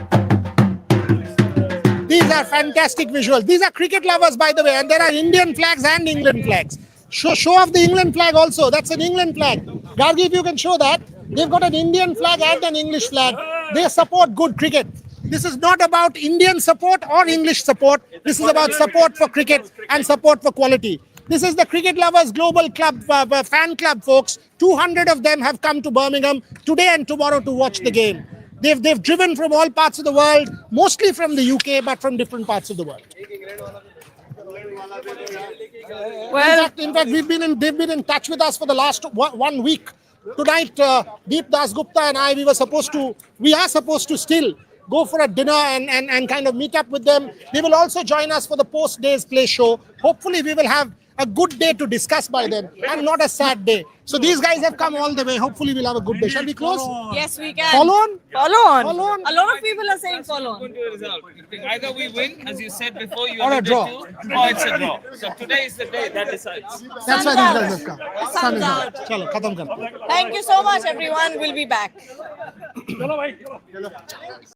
These are fantastic visuals. These are cricket lovers, by the way, and there are Indian flags and England flags. Show off the England flag also. That's an England flag. Gargi, if you can show that. They've got an Indian flag and an English flag. They support good cricket. This is not about Indian support or English support. This is about support for cricket and support for quality. This is the Cricket Lovers Global Club fan club, folks. 200 of them have come to Birmingham today and tomorrow to watch the game. They've driven from all parts of the world, mostly from the UK, but from different parts of the world. Well, In fact, they've been in touch with us for the last 1 week. Tonight, Deep Dasgupta and I, we are supposed to still go for a dinner and kind of meet up with them. They will also join us for the post-days play show. Hopefully, we will have a good day to discuss by then and not a sad day. So these guys have come all the way. Hopefully we'll have a good day. Shall we close? Yes, we can. Follow on? Follow on. Follow on. A lot of people are saying follow on. Going to a result. Either we win, as you said before, you Or a alluded draw. to, or it's a draw. So today is the day that decides. That's why these guys have come. Sun's Sun is out. out. Chalo, khatam kar. Thank you so much, everyone. We'll be back.